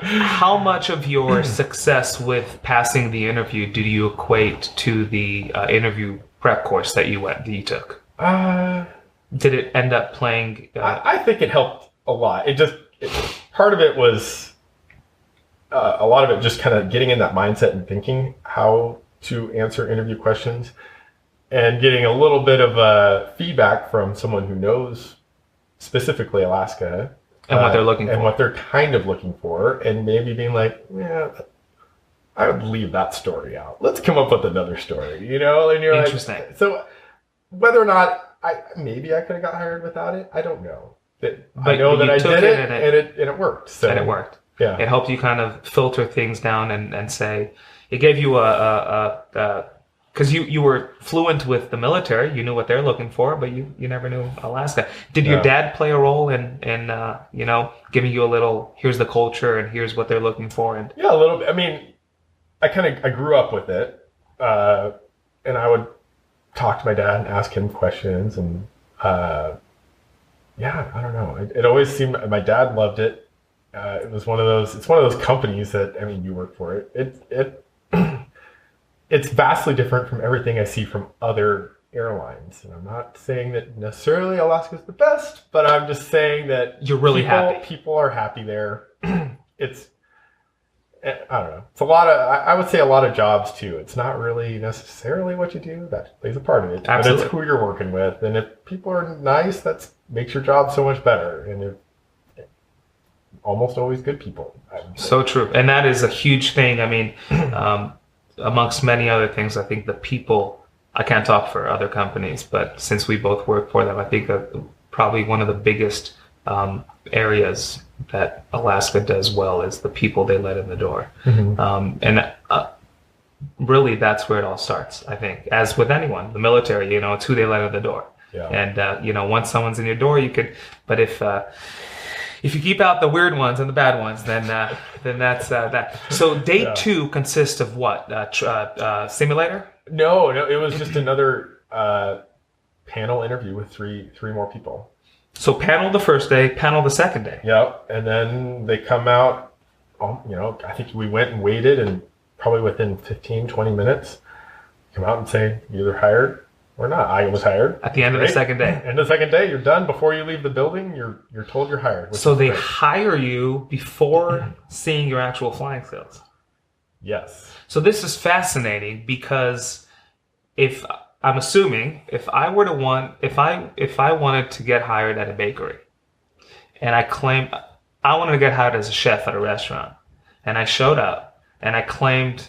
How much of your success with passing the interview do you equate to the interview prep course that you took? Did it end up playing? I think it helped a lot. Part of it was a lot of it just kind of getting in that mindset and thinking how to answer interview questions, and getting a little bit of feedback from someone who knows specifically Alaska and what they're looking for, and what they're kind of looking for, and maybe being like, I would leave that story out. Let's come up with another story, and you're interesting. Like, so whether or not I could have got hired without it, I don't know. I know that I did it, and it worked. So, and it worked. Yeah, it helped you kind of filter things down and say it gave you because you were fluent with the military, you knew what they're looking for, but you never knew Alaska. Did your dad play a role in giving you a little? Here's the culture, and here's what they're looking for, and a little bit. I mean, I grew up with it, and I would talk to my dad and ask him questions, and I don't know. It always seemed my dad loved it. It was one of those. It's one of those companies that you work for it. It's vastly different from everything I see from other airlines, and I'm not saying that necessarily Alaska's the best, but I'm just saying that you're really happy. People are happy there. I don't know. It's a lot of, I would say a lot of jobs too. It's not really necessarily what you do. That plays a part of it. Absolutely. But it's who you're working with. And if people are nice, that's makes your job so much better. And they're almost always good people. I would say. So true. And that is a huge thing. I mean, amongst many other things, I think the people, I can't talk for other companies, but since we both work for them, I think that probably one of the biggest areas that Alaska does well is the people they let in the door. And really, that's where it all starts, I think. As with anyone, the military, it's who they let in the door. Yeah. And, once someone's in your door, you could, but if you keep out the weird ones and the bad ones, then that's that. So day 2 consists of what? Simulator? No, it was just another panel interview with three more people. So panel the first day, panel the second day. Yep, and then they come out. I think we went and waited, and probably within 15, 20 minutes, come out and say you're either hired or not. I was hired. At the end of the second day. End of the second day, you're done. Before you leave the building, you're told you're hired. So they hire you before seeing your actual flying skills. Yes. So this is fascinating because if I'm assuming if I wanted to get hired at a bakery and I claimed I wanted to get hired as a chef at a restaurant and I showed up and I claimed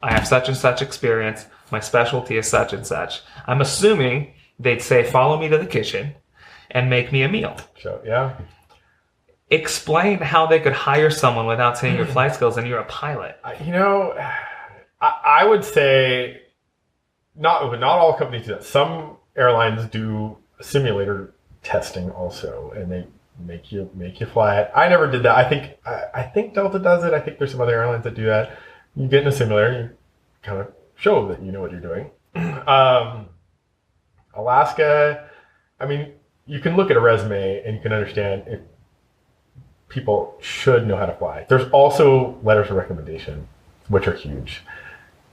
I have such and such experience, my specialty is such and such, I'm assuming they'd say follow me to the kitchen and make me a meal. So, yeah. Explain how they could hire someone without seeing your flight skills and you're a pilot. I would say not all companies do that. Some airlines do simulator testing also, and they make you fly it. I never did that. I think Delta does it. I think there's some other airlines that do that. You get in a simulator, and you kind of show that you know what you're doing. Alaska, I mean, you can look at a resume and you can understand if people should know how to fly. There's also letters of recommendation, which are huge.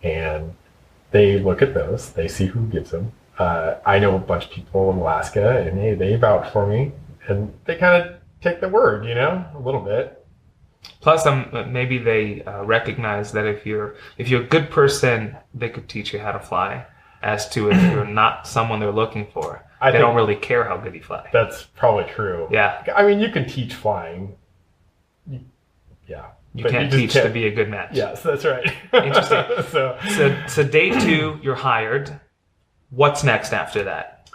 And they look at those. They see who gives them. I know a bunch of people in Alaska, and they vouch for me. And they kind of take the word, a little bit. Plus, maybe they recognize that if you're a good person, they could teach you how to fly. As to if you're not someone they're looking for, they don't really care how good you fly. That's probably true. Yeah. I mean, you can teach flying. You can't teach to be a good match. Yes, that's right. Interesting. So day 2, you're hired. What's next after that?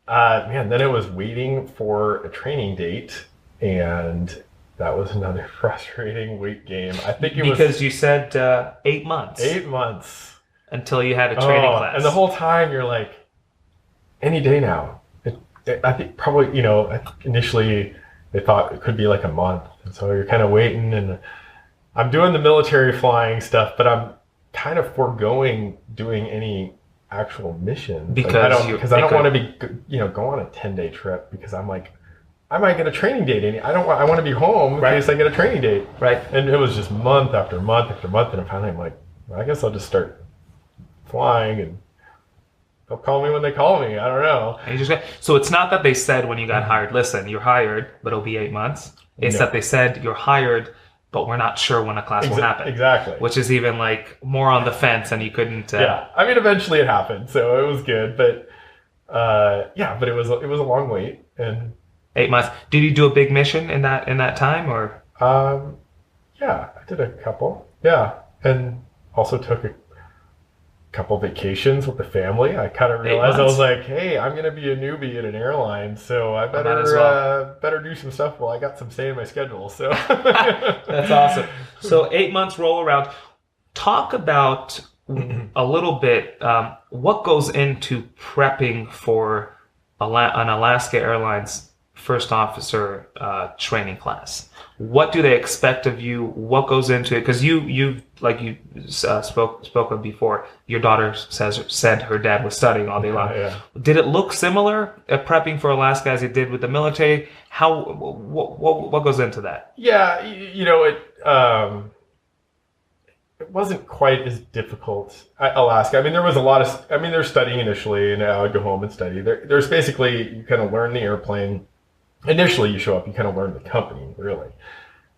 Then it was waiting for a training date, and that was another frustrating wait game. I think because you said 8 months. 8 months. Until you had a training class. And the whole time you're like, any day now. I think probably, initially they thought it could be like a month. And so you're kind of waiting, and I'm doing the military flying stuff, but I'm kind of foregoing doing any actual missions. Because I don't want to be, go on a 10-day trip because I'm like, I might get a training date. I want to be home in case I get a training date. Right. And it was just month after month after month. And finally I'm like, well, I guess I'll just start flying, and they'll call me when they call me. I don't know. So it's not that they said when you got hired, listen, you're hired, but it'll be 8 months. It's that they said you're hired, but we're not sure when a class will happen. Exactly. Which is even like more on the fence, and you couldn't. Yeah, I mean, eventually it happened, so it was good. But but it was a long wait, and 8 months. Did you do a big mission in that time, or? Yeah, I did a couple. Yeah, and also took a couple vacations with the family. I kind of realized I was like, hey, I'm going to be a newbie at an airline, so I better do some stuff while I got some say in my schedule. So that's awesome. So 8 months roll around. Talk about a little bit what goes into prepping for an Alaska Airlines first officer training class. What do they expect of you? What goes into it? Because you like you spoke of before, your daughter said her dad was studying all day long. Yeah. Did it look similar at prepping for Alaska as it did with the military? What goes into that? Yeah, it wasn't quite as difficult at Alaska. I mean, there was a lot of. I mean, they're studying initially, and I would go home and study. There's basically you kind of learn the airplane. Initially, you show up, you kind of learn the company, really.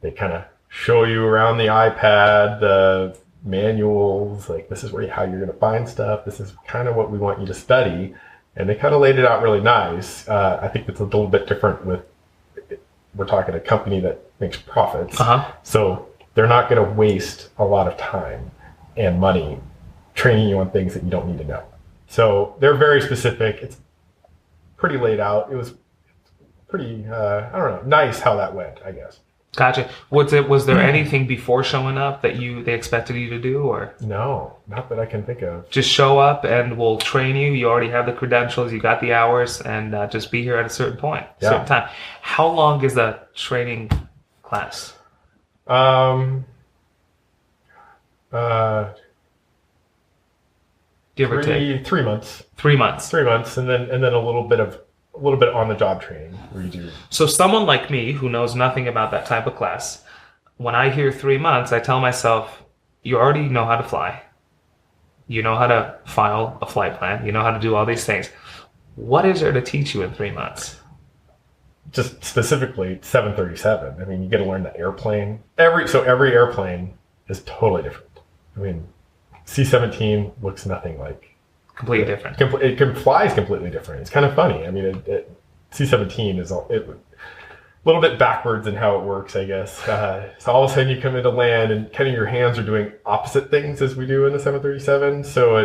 They kind of show you around the iPad, the manuals, like this is how you're going to find stuff. This is kind of what we want you to study. And they kind of laid it out really nice. I think it's a little bit different we're talking a company that makes profits. So they're not going to waste a lot of time and money training you on things that you don't need to know. So they're very specific. It's pretty laid out. It was pretty, I don't know, nice how that went, I guess. Gotcha. Was there anything before showing up that they expected you to do, or? No, not that I can think of. Just show up and we'll train you. You already have the credentials, you got the hours, and just be here at a certain point, certain time. How long is the training class? Give or take 3 months. 3 months. 3 months, and then a little bit on the job training where you do. So someone like me who knows nothing about that type of class, when I hear 3 months, I tell myself, you already know how to fly. You know how to file a flight plan. You know how to do all these things. What is there to teach you in 3 months? Just specifically 737. I mean, you get to learn the airplane. Every airplane is totally different. I mean, C-17 looks nothing like. Completely different. It flies completely different. It's kind of funny. I mean, C-17 is a little bit backwards in how it works, I guess. So all of a sudden you come into land and kind of your hands are doing opposite things as we do in the 737. So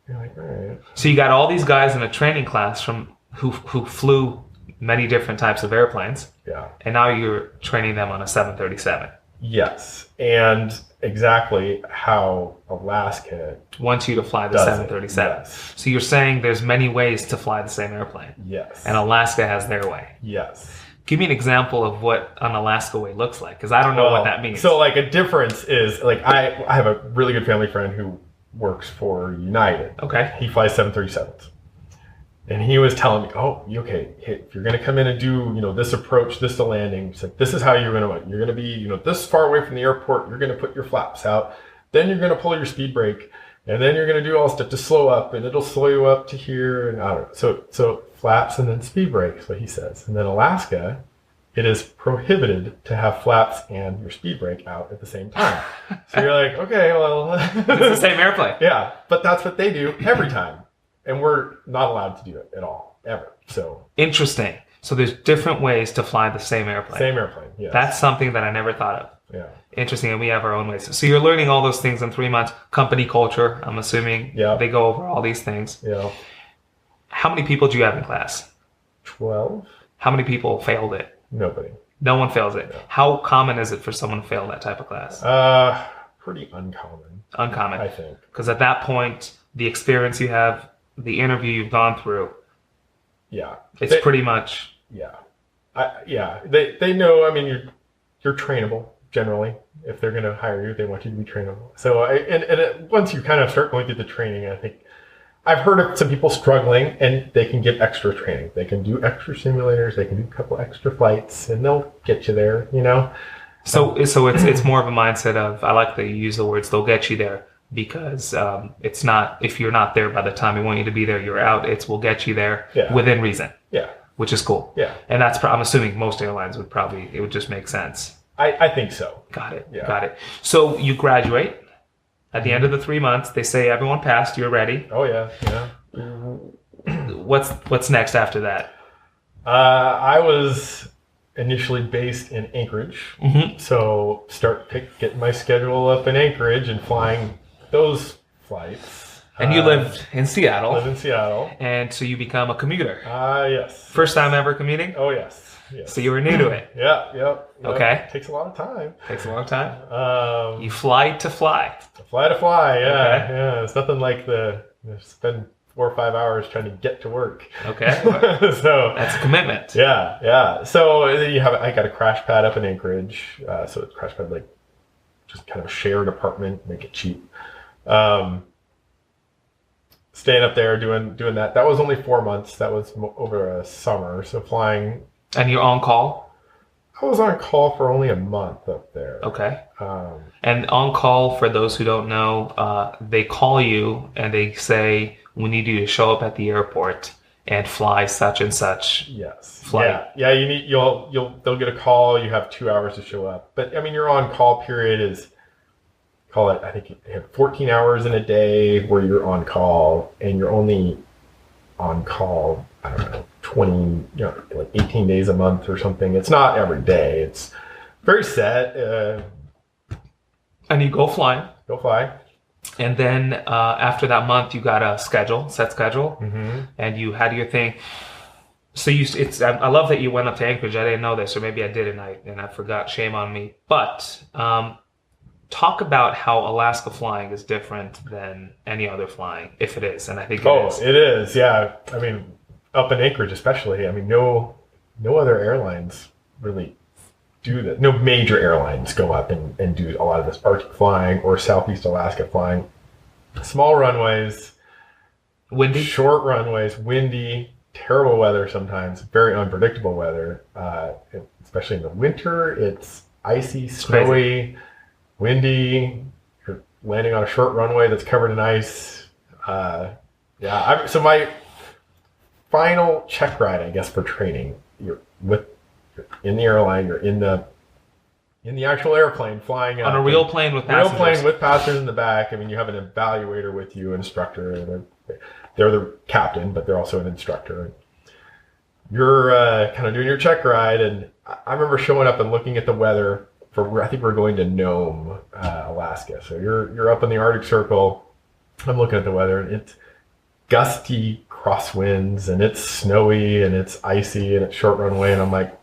you're like, all right. So you got all these guys in a training class who flew many different types of airplanes. Yeah. And now you're training them on a 737. Yes. And exactly how Alaska wants you to fly the 737. Yes. So you're saying there's many ways to fly the same airplane. Yes. And Alaska has their way. Yes. Give me an example of what an Alaska way looks like, because I don't know what that means. So like a difference is like I have a really good family friend who works for United. Okay. He flies 737s. And he was telling me, okay, if you're going to come in and do, this approach, this to landing, it's like, this is how you're going to be, this far away from the airport, you're going to put your flaps out, then you're going to pull your speed brake, and then you're going to do all stuff to slow up, and it'll slow you up to here, and I don't know. So flaps and then speed brake is what he says. And then Alaska, it is prohibited to have flaps and your speed brake out at the same time. So you're like, okay, well. It's the same airplane. Yeah, but that's what they do every time. And we're not allowed to do it at all, ever. So interesting. So there's different ways to fly the same airplane. Same airplane, yes. That's something that I never thought of. Yeah. Interesting, and we have our own ways. So you're learning all those things in 3 months. Company culture, I'm assuming. Yeah. They go over all these things. Yeah. How many people do you have in class? 12. How many people failed it? Nobody. No one fails it. No. How common is it for someone to fail that type of class? Pretty uncommon. Uncommon. I think. Because at that point, the experience you have, the interview you've gone through, yeah, it's pretty much. Yeah. They know, I mean, you're trainable generally. If they're going to hire you, they want you to be trainable. So once you kind of start going through the training, I think I've heard of some people struggling and they can get extra training. They can do extra simulators. They can do a couple extra flights and they'll get you there, So it's more of a mindset of, I like that you use the words, they'll get you there, because it's not, if you're not there by the time we want you to be there, you're out. We'll get you there within reason. Yeah. Which is cool. Yeah. And I'm assuming most airlines it would just make sense. I think so. Got it. Yeah. Got it. So you graduate. At the end of the 3 months, they say everyone passed, you're ready. Oh, yeah. What's next after that? I was initially based in Anchorage. Mm-hmm. So getting my schedule up in Anchorage and flying those flights. And you lived in Seattle. Live in Seattle. And so you become a commuter. Yes. First time ever commuting? Oh, yes. So you were new to it. Yep. Okay. Takes a lot of time. Takes a long time. You fly to fly. Fly to fly, yeah. Okay. Yeah. It's nothing like spend 4 or 5 hours trying to get to work. Okay. So that's a commitment. Yeah. So I got a crash pad up in Anchorage. So it's crash pad, like just kind of a shared apartment, make it cheap. Staying up there doing that. That was only 4 months. That was over a summer. So flying. And you're on call? I was on call for only a month up there. Okay. And on call, for those who don't know, they call you and they say, we need you to show up at the airport and fly such and such. Yes. Flight. Yeah. They'll get a call. You have 2 hours to show up. But I mean, your on call period is, call it, I think you have 14 hours in a day where you're on call, and you're only on call, I don't know, 20, like 18 days a month or something. It's not every day. It's very set. And you go flying. Go fly. And then after that month, you got a set schedule, and you had your thing. So I love that you went up to Anchorage. I didn't know this, or maybe I did, and I forgot. Shame on me. But talk about how Alaska flying is different than any other flying, if it is. And I think it is. It is. Yeah. I mean, up in Anchorage, especially. I mean, no other airlines really do that. No major airlines go up and do a lot of this Arctic flying or Southeast Alaska flying. Small runways, windy, short runways, windy, terrible weather sometimes, very unpredictable weather. Especially in the winter, it's icy, snowy, windy. You're landing on a short runway that's covered in ice. So my final check ride, I guess, for training, you're in the airline, you're in the actual airplane flying on a real plane with passengers. Real plane with passengers in the back. I mean, you have an evaluator with you, instructor, and they're the captain, but they're also an instructor. You're kind of doing your check ride, and I remember showing up and looking at the weather I think we're going to Nome, Alaska. So you're up in the Arctic Circle. I'm looking at the weather, and it's gusty crosswinds, and it's snowy, and it's icy, and it's short runway, and I'm like,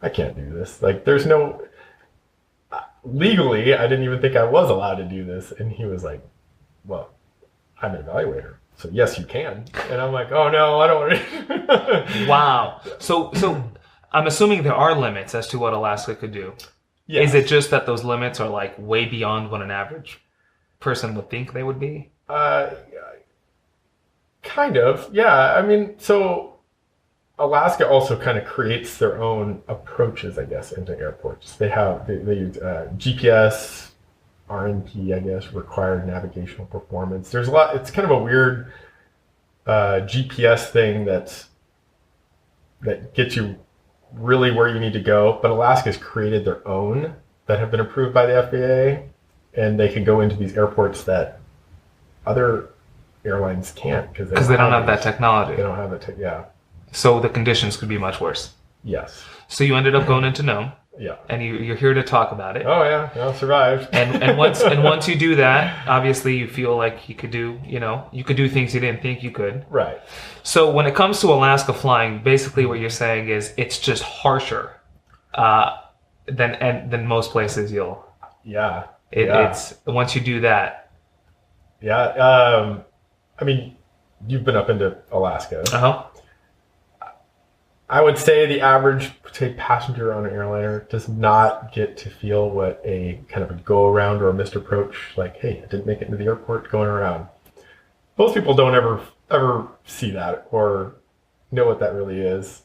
I can't do this. Like, there's no... Legally, I didn't even think I was allowed to do this. And he was like, well, I'm an evaluator, so yes, you can. And I'm like, oh no, I don't want to. Wow. So I'm assuming there are limits as to what Alaska could do. Yes. Is it just that those limits are like way beyond what an average person would think they would be? Kind of, yeah. I mean, so Alaska also kind of creates their own approaches, I guess, into airports. They use GPS, RNP, I guess, required navigational performance. There's a lot. It's kind of a weird GPS thing that gets you really where you need to go. But Alaska's created their own that have been approved by the FAA, and they can go into these airports that other airlines can't because they don't have that technology. They don't have it. Yeah. So the conditions could be much worse. Yes. So you ended up going into Nome. Yeah. And you're here to talk about it. Oh yeah, I survived. and once you do that, obviously you feel like you could do things you didn't think you could. Right. So when it comes to Alaska flying, basically what you're saying is it's just harsher than most places you'll. Yeah. It's once you do that. Yeah. I mean, you've been up into Alaska. Uh-huh. I would say the average, passenger on an airliner does not get to feel what a kind of a go around or a missed approach, like, hey, I didn't make it into the airport going around. Most people don't ever see that or know what that really is.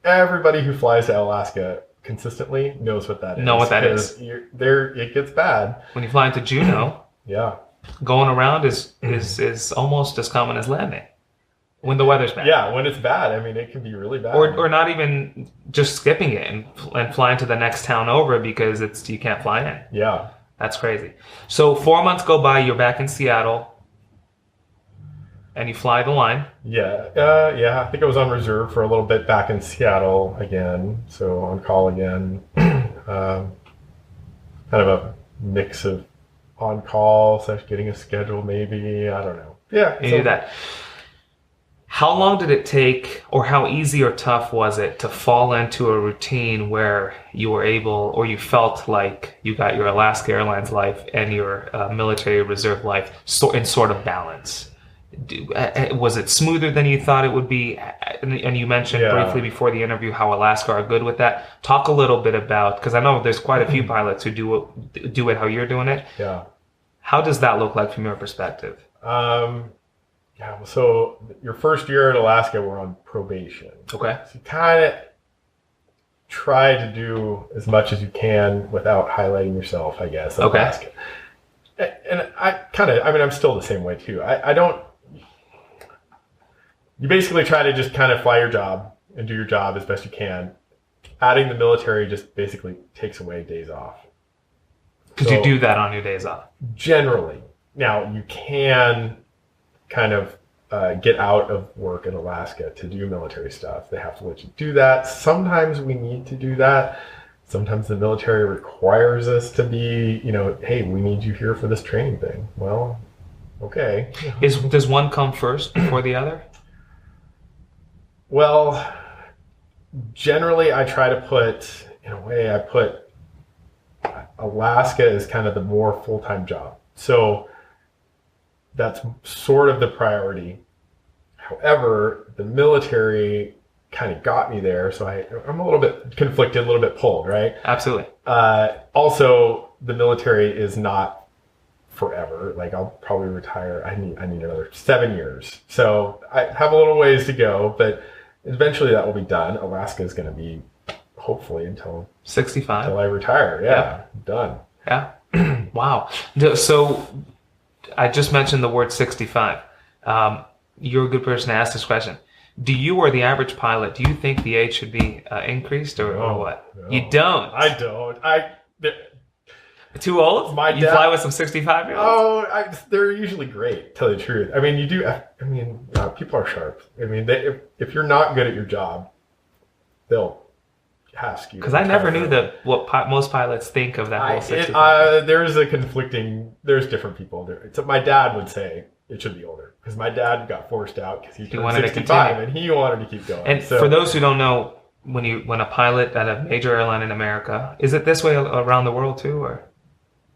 Everybody who flies to Alaska consistently knows what that is. Know what that is. It gets bad. When you fly into Juneau, yeah, going around is almost as common as landing. When the weather's bad. Yeah, when it's bad. I mean, it can be really bad. Or not even just skipping it and flying to the next town over because you can't fly in. Yeah. That's crazy. So 4 months go by, you're back in Seattle, and you fly the line. Yeah. I think I was on reserve for a little bit back in Seattle again, so on call again. Kind of a mix of on call / getting a schedule, maybe. I don't know. Yeah. You do that. How long did it take, or how easy or tough was it to fall into a routine where you were able, or you felt like you got your Alaska Airlines life and your military reserve life in sort of balance? Was it smoother than you thought it would be? And you mentioned briefly before the interview how Alaska are good with that. Talk a little bit about, because I know there's quite a few pilots who do it how you're doing it. Yeah. How does that look like from your perspective? Yeah, so your first year at Alaska, we're on probation. Okay. So you kind of try to do as much as you can without highlighting yourself, I guess, at Alaska. And I'm still the same way too. You basically try to just kind of fly your job and do your job as best you can. Adding the military just basically takes away days off. Because you do that on your days off? Generally. Now, you can kind of get out of work in Alaska to do military stuff. They have to let you do that. Sometimes we need to do that. Sometimes the military requires us to be, hey, we need you here for this training thing. Well, okay. Does one come first before the other? Well, generally I try to put, Alaska is kind of the more full-time job. So that's sort of the priority. However, the military kind of got me there, so I'm a little bit conflicted, a little bit pulled, right? Absolutely. Also, the military is not forever. Like, I'll probably retire. I need another 7 years. So I have a little ways to go, but eventually that will be done. Alaska is going to be, hopefully, until 65. Until I retire. Yeah, done. Yeah. Wow. So I just mentioned the word 65. You're a good person to ask this question. Do you or the average pilot, do you think the age should be increased or what? No. You don't? I don't. Too old? You fly with some 65-year-olds? Oh, they're usually great, to tell you the truth. I mean, people are sharp. I mean, if you're not good at your job, they'll ask you. Because I never knew what most pilots think of that whole 65. There's different people there. So my dad would say it should be older because my dad got forced out because he turned 65 and he wanted to keep going. And for those who don't know, when a pilot at a major airline in America, is it this way around the world too, or?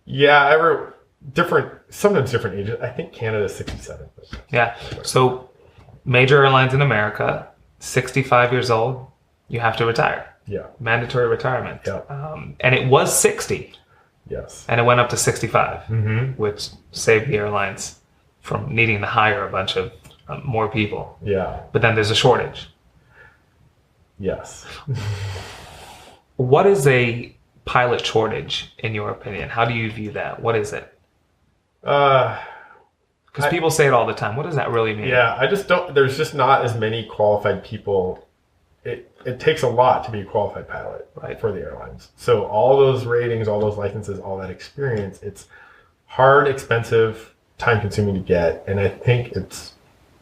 Yeah, sometimes different ages. I think Canada's 67. Yeah. So major airlines in America, 65 years old, you have to retire. Yeah. Mandatory retirement. Yeah. And it was 60. Yes. And it went up to 65, mm-hmm. which saved the airlines from needing to hire a bunch of more people. Yeah. But then there's a shortage. Yes. What is a pilot shortage, in your opinion? How do you view that? What is it? Because people say it all the time. What does that really mean? Yeah, there's just not as many qualified people. It takes a lot to be a qualified pilot for the airlines. So all those ratings, all those licenses, all that experience, it's hard, expensive, time consuming to get. And I think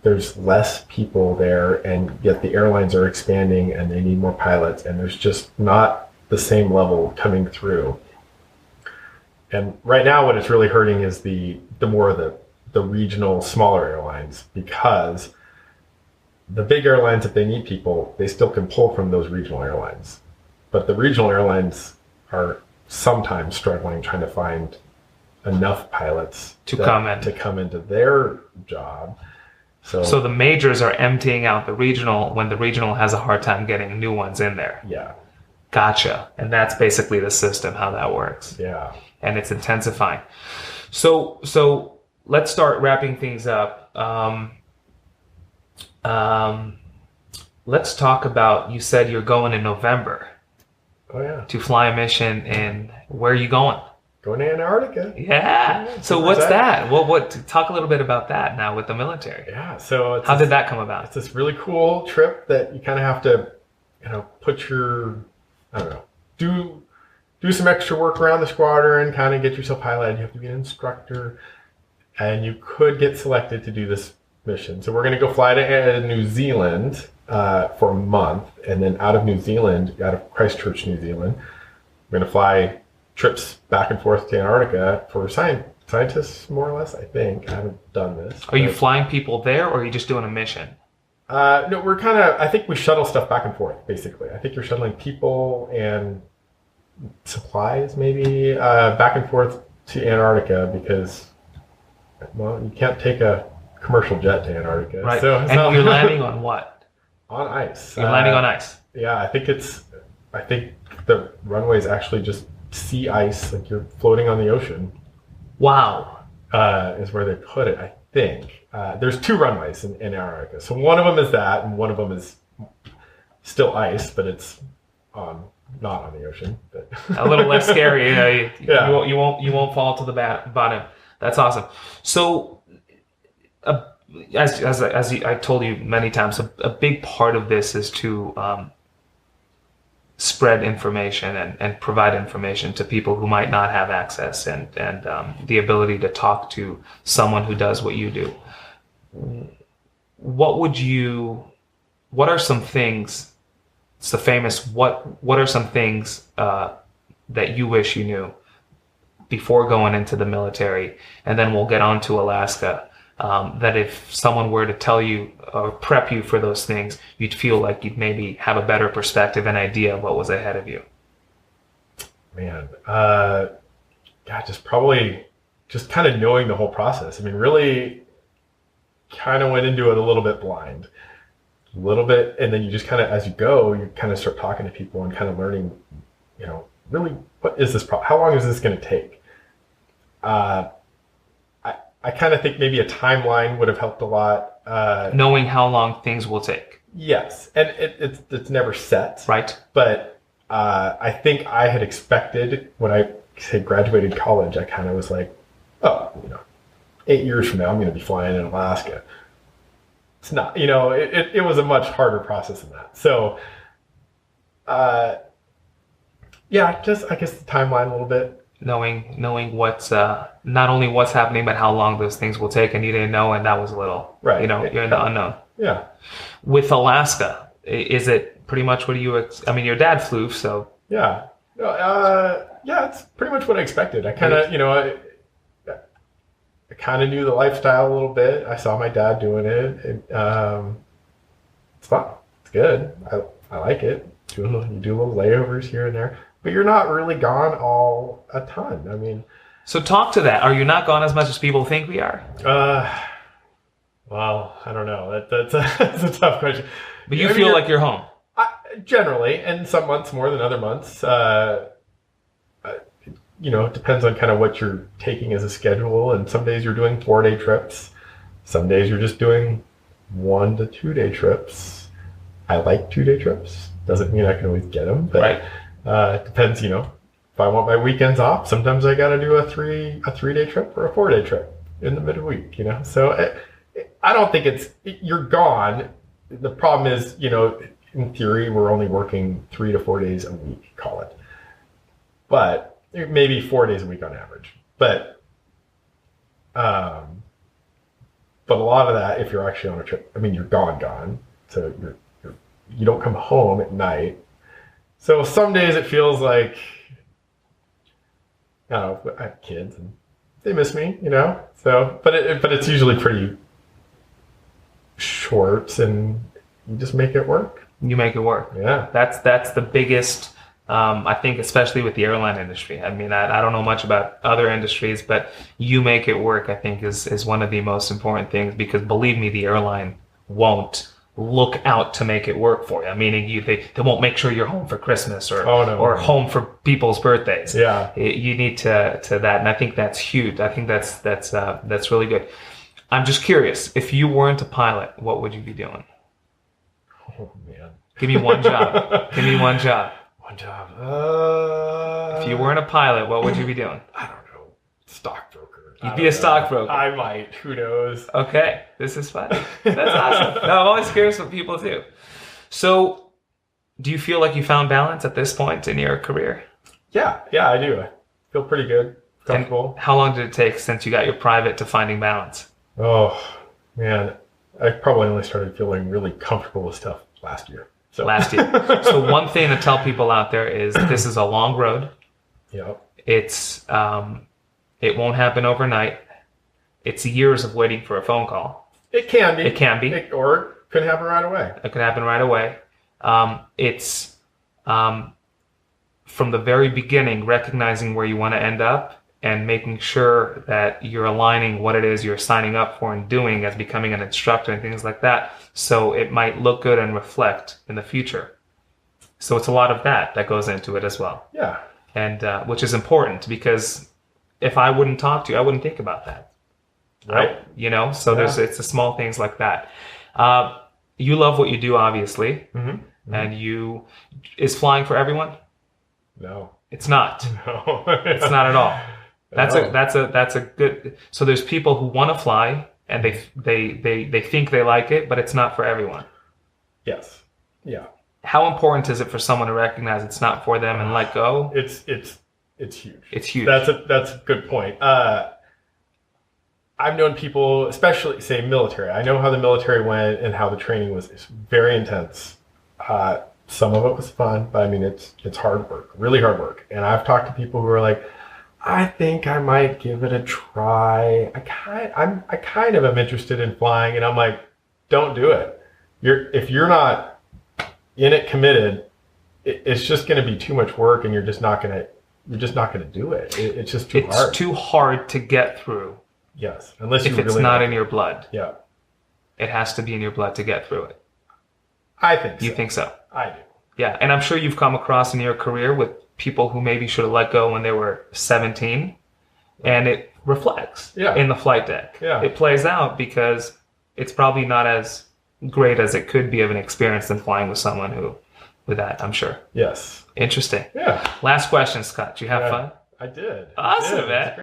there's less people there, and yet the airlines are expanding and they need more pilots, and there's just not the same level coming through. And right now what it's really hurting is the more of the regional smaller airlines, because the big airlines, if they need people, they still can pull from those regional airlines. But the regional airlines are sometimes struggling trying to find enough pilots to come into their job. So the majors are emptying out the regional when the regional has a hard time getting new ones in there. Yeah. Gotcha. And that's basically the system, how that works. Yeah. And it's intensifying. So let's start wrapping things up. Let's talk about, you said you're going in November. Oh, yeah. To fly a mission where are you going? Going to Antarctica. Yeah. So what's that? Talk a little bit about that now with the military. Yeah. So how did that come about? It's this really cool trip that you kind of have to, put do some extra work around the squadron, kind of get yourself highlighted. You have to be an instructor, and you could get selected to do this mission. So we're going to go fly to New Zealand for a month, and then out of Christchurch, New Zealand, we're going to fly trips back and forth to Antarctica for scientists, more or less, I think. I haven't done this. Are you flying people there, or are you just doing a mission? No, I think we shuttle stuff back and forth, basically. I think you're shuttling people and supplies, maybe, back and forth to Antarctica because, well, you can't take a commercial jet to Antarctica. Right. And you're landing on what? On ice. You're landing on ice. Yeah, I think the runway is actually just sea ice, like you're floating on the ocean. Wow. Is where they put it, I think. There's 2 runways in Antarctica. So one of them is that, and one of them is still ice, but it's not on the ocean. But a little less scary. You won't fall to the bottom. That's awesome. So, as I told you many times, a big part of this is to spread information and provide information to people who might not have access and the ability to talk to someone who does what you do. what are some things, it's the famous, what are some things that you wish you knew before going into the military? And then we'll get on to Alaska. That if someone were to tell you or prep you for those things, you'd feel like you'd maybe have a better perspective and idea of what was ahead of you. Man, just kind of knowing the whole process. I mean, really kind of went into it a little bit blind, a little bit. And then you just kind of, as you go, you kind of start talking to people and kind of learning, really, what is this problem? How long is this going to take? I kind of think maybe a timeline would have helped a lot. Knowing how long things will take. Yes. And it's never set. Right. But I think I had expected when I graduated college, I kind of was like, 8 years from now, I'm going to be flying in Alaska. It's not, it was a much harder process than that. So, I guess the timeline a little bit. Knowing what's not only what's happening, but how long those things will take, and you didn't know, and that was a little, right. You're in the unknown. Yeah. With Alaska, is it pretty much what your dad flew, so. Yeah. It's pretty much what I expected. I kind of, I kind of knew the lifestyle a little bit. I saw my dad doing it. It's fun. It's good. I like it. You do little layovers here and there. But you're not really gone all a ton. I mean, so talk to that. Are you not gone as much as people think we are? Well, I don't know. That's a tough question. But you feel like you're home. Generally, and some months more than other months. It depends on kind of what you're taking as a schedule. And some days you're doing 4-day trips. Some days you're just doing 1 to 2 day trips. I like 2-day trips. Doesn't mean I can always get them, but. Right. It depends, if I want my weekends off, sometimes I got to do a 3-day trip or a 4-day trip in the midweek, So I don't think you're gone. The problem is, in theory, we're only working 3 to 4 days a week, call it. But maybe 4 days a week on average. But a lot of that, if you're actually on a trip, you're gone. So you don't come home at night. So some days it feels like, I have kids and they miss me, So, but it's usually pretty short, and you just make it work. You make it work. Yeah. That's the biggest, I think, especially with the airline industry. I don't know much about other industries, but you make it work, I think, is one of the most important things, because believe me, the airline won't look out to make it work for you. Meaning they won't make sure you're home for Christmas or home for people's birthdays. Yeah. You need to that. And I think that's huge. I think that's really good. I'm just curious, if you weren't a pilot, what would you be doing? Oh man. Give me one job. Give me one job. One job. If you weren't a pilot, what would you be doing? I don't know. Stockbroker. You'd be a stockbroker. I might. Who knows? Okay. This is fun. That's awesome. No, I'm always curious what people do. So, do you feel like you found balance at this point in your career? Yeah, I do. I feel pretty good. Comfortable. And how long did it take since you got your private to finding balance? Oh, man. I probably only started feeling really comfortable with stuff last year. Last year. So one thing to tell people out there is this is a long road. Yep. It's it won't happen overnight. It's years of waiting for a phone call. It can be. It can be. Or it could happen right away. It could happen right away. It's from the very beginning, recognizing where you want to end up and making sure that you're aligning what it is you're signing up for and doing as becoming an instructor and things like that. So it might look good and reflect in the future. So it's a lot of that goes into it as well. Yeah. And which is important, because if I wouldn't talk to you, I wouldn't think about that. Right. So it's the small things like that. You love what you do, obviously. Mm-hmm. Mm-hmm. And is flying for everyone? No. It's not. No. It's not at all. That's a good. So there's people who want to fly and they think they like it, but it's not for everyone. Yes. Yeah. How important is it for someone to recognize it's not for them and let go? It's huge. It's huge. That's a good point. I've known people, especially say military. I know how the military went and how the training was. It's very intense. Some of it was fun, but I mean, it's hard work, really hard work. And I've talked to people who are like, I think I might give it a try. I kind of am interested in flying, and I'm like, don't do it. If you're not in it committed, it's just going to be too much work, and you're just not going to do it. It's just too hard. It's too hard to get through. Yes, unless if it's not in your blood. Yeah, it has to be in your blood to get through it. I think so. You think so? I do. Yeah, and I'm sure you've come across in your career with people who maybe should have let go when they were 17, and it reflects in the flight deck. Yeah. It plays out because it's probably not as great as it could be of an experience than flying with someone with that, I'm sure. Yes. Interesting. Yeah. Last question, Scott. Did you have fun? I did. Awesome, man.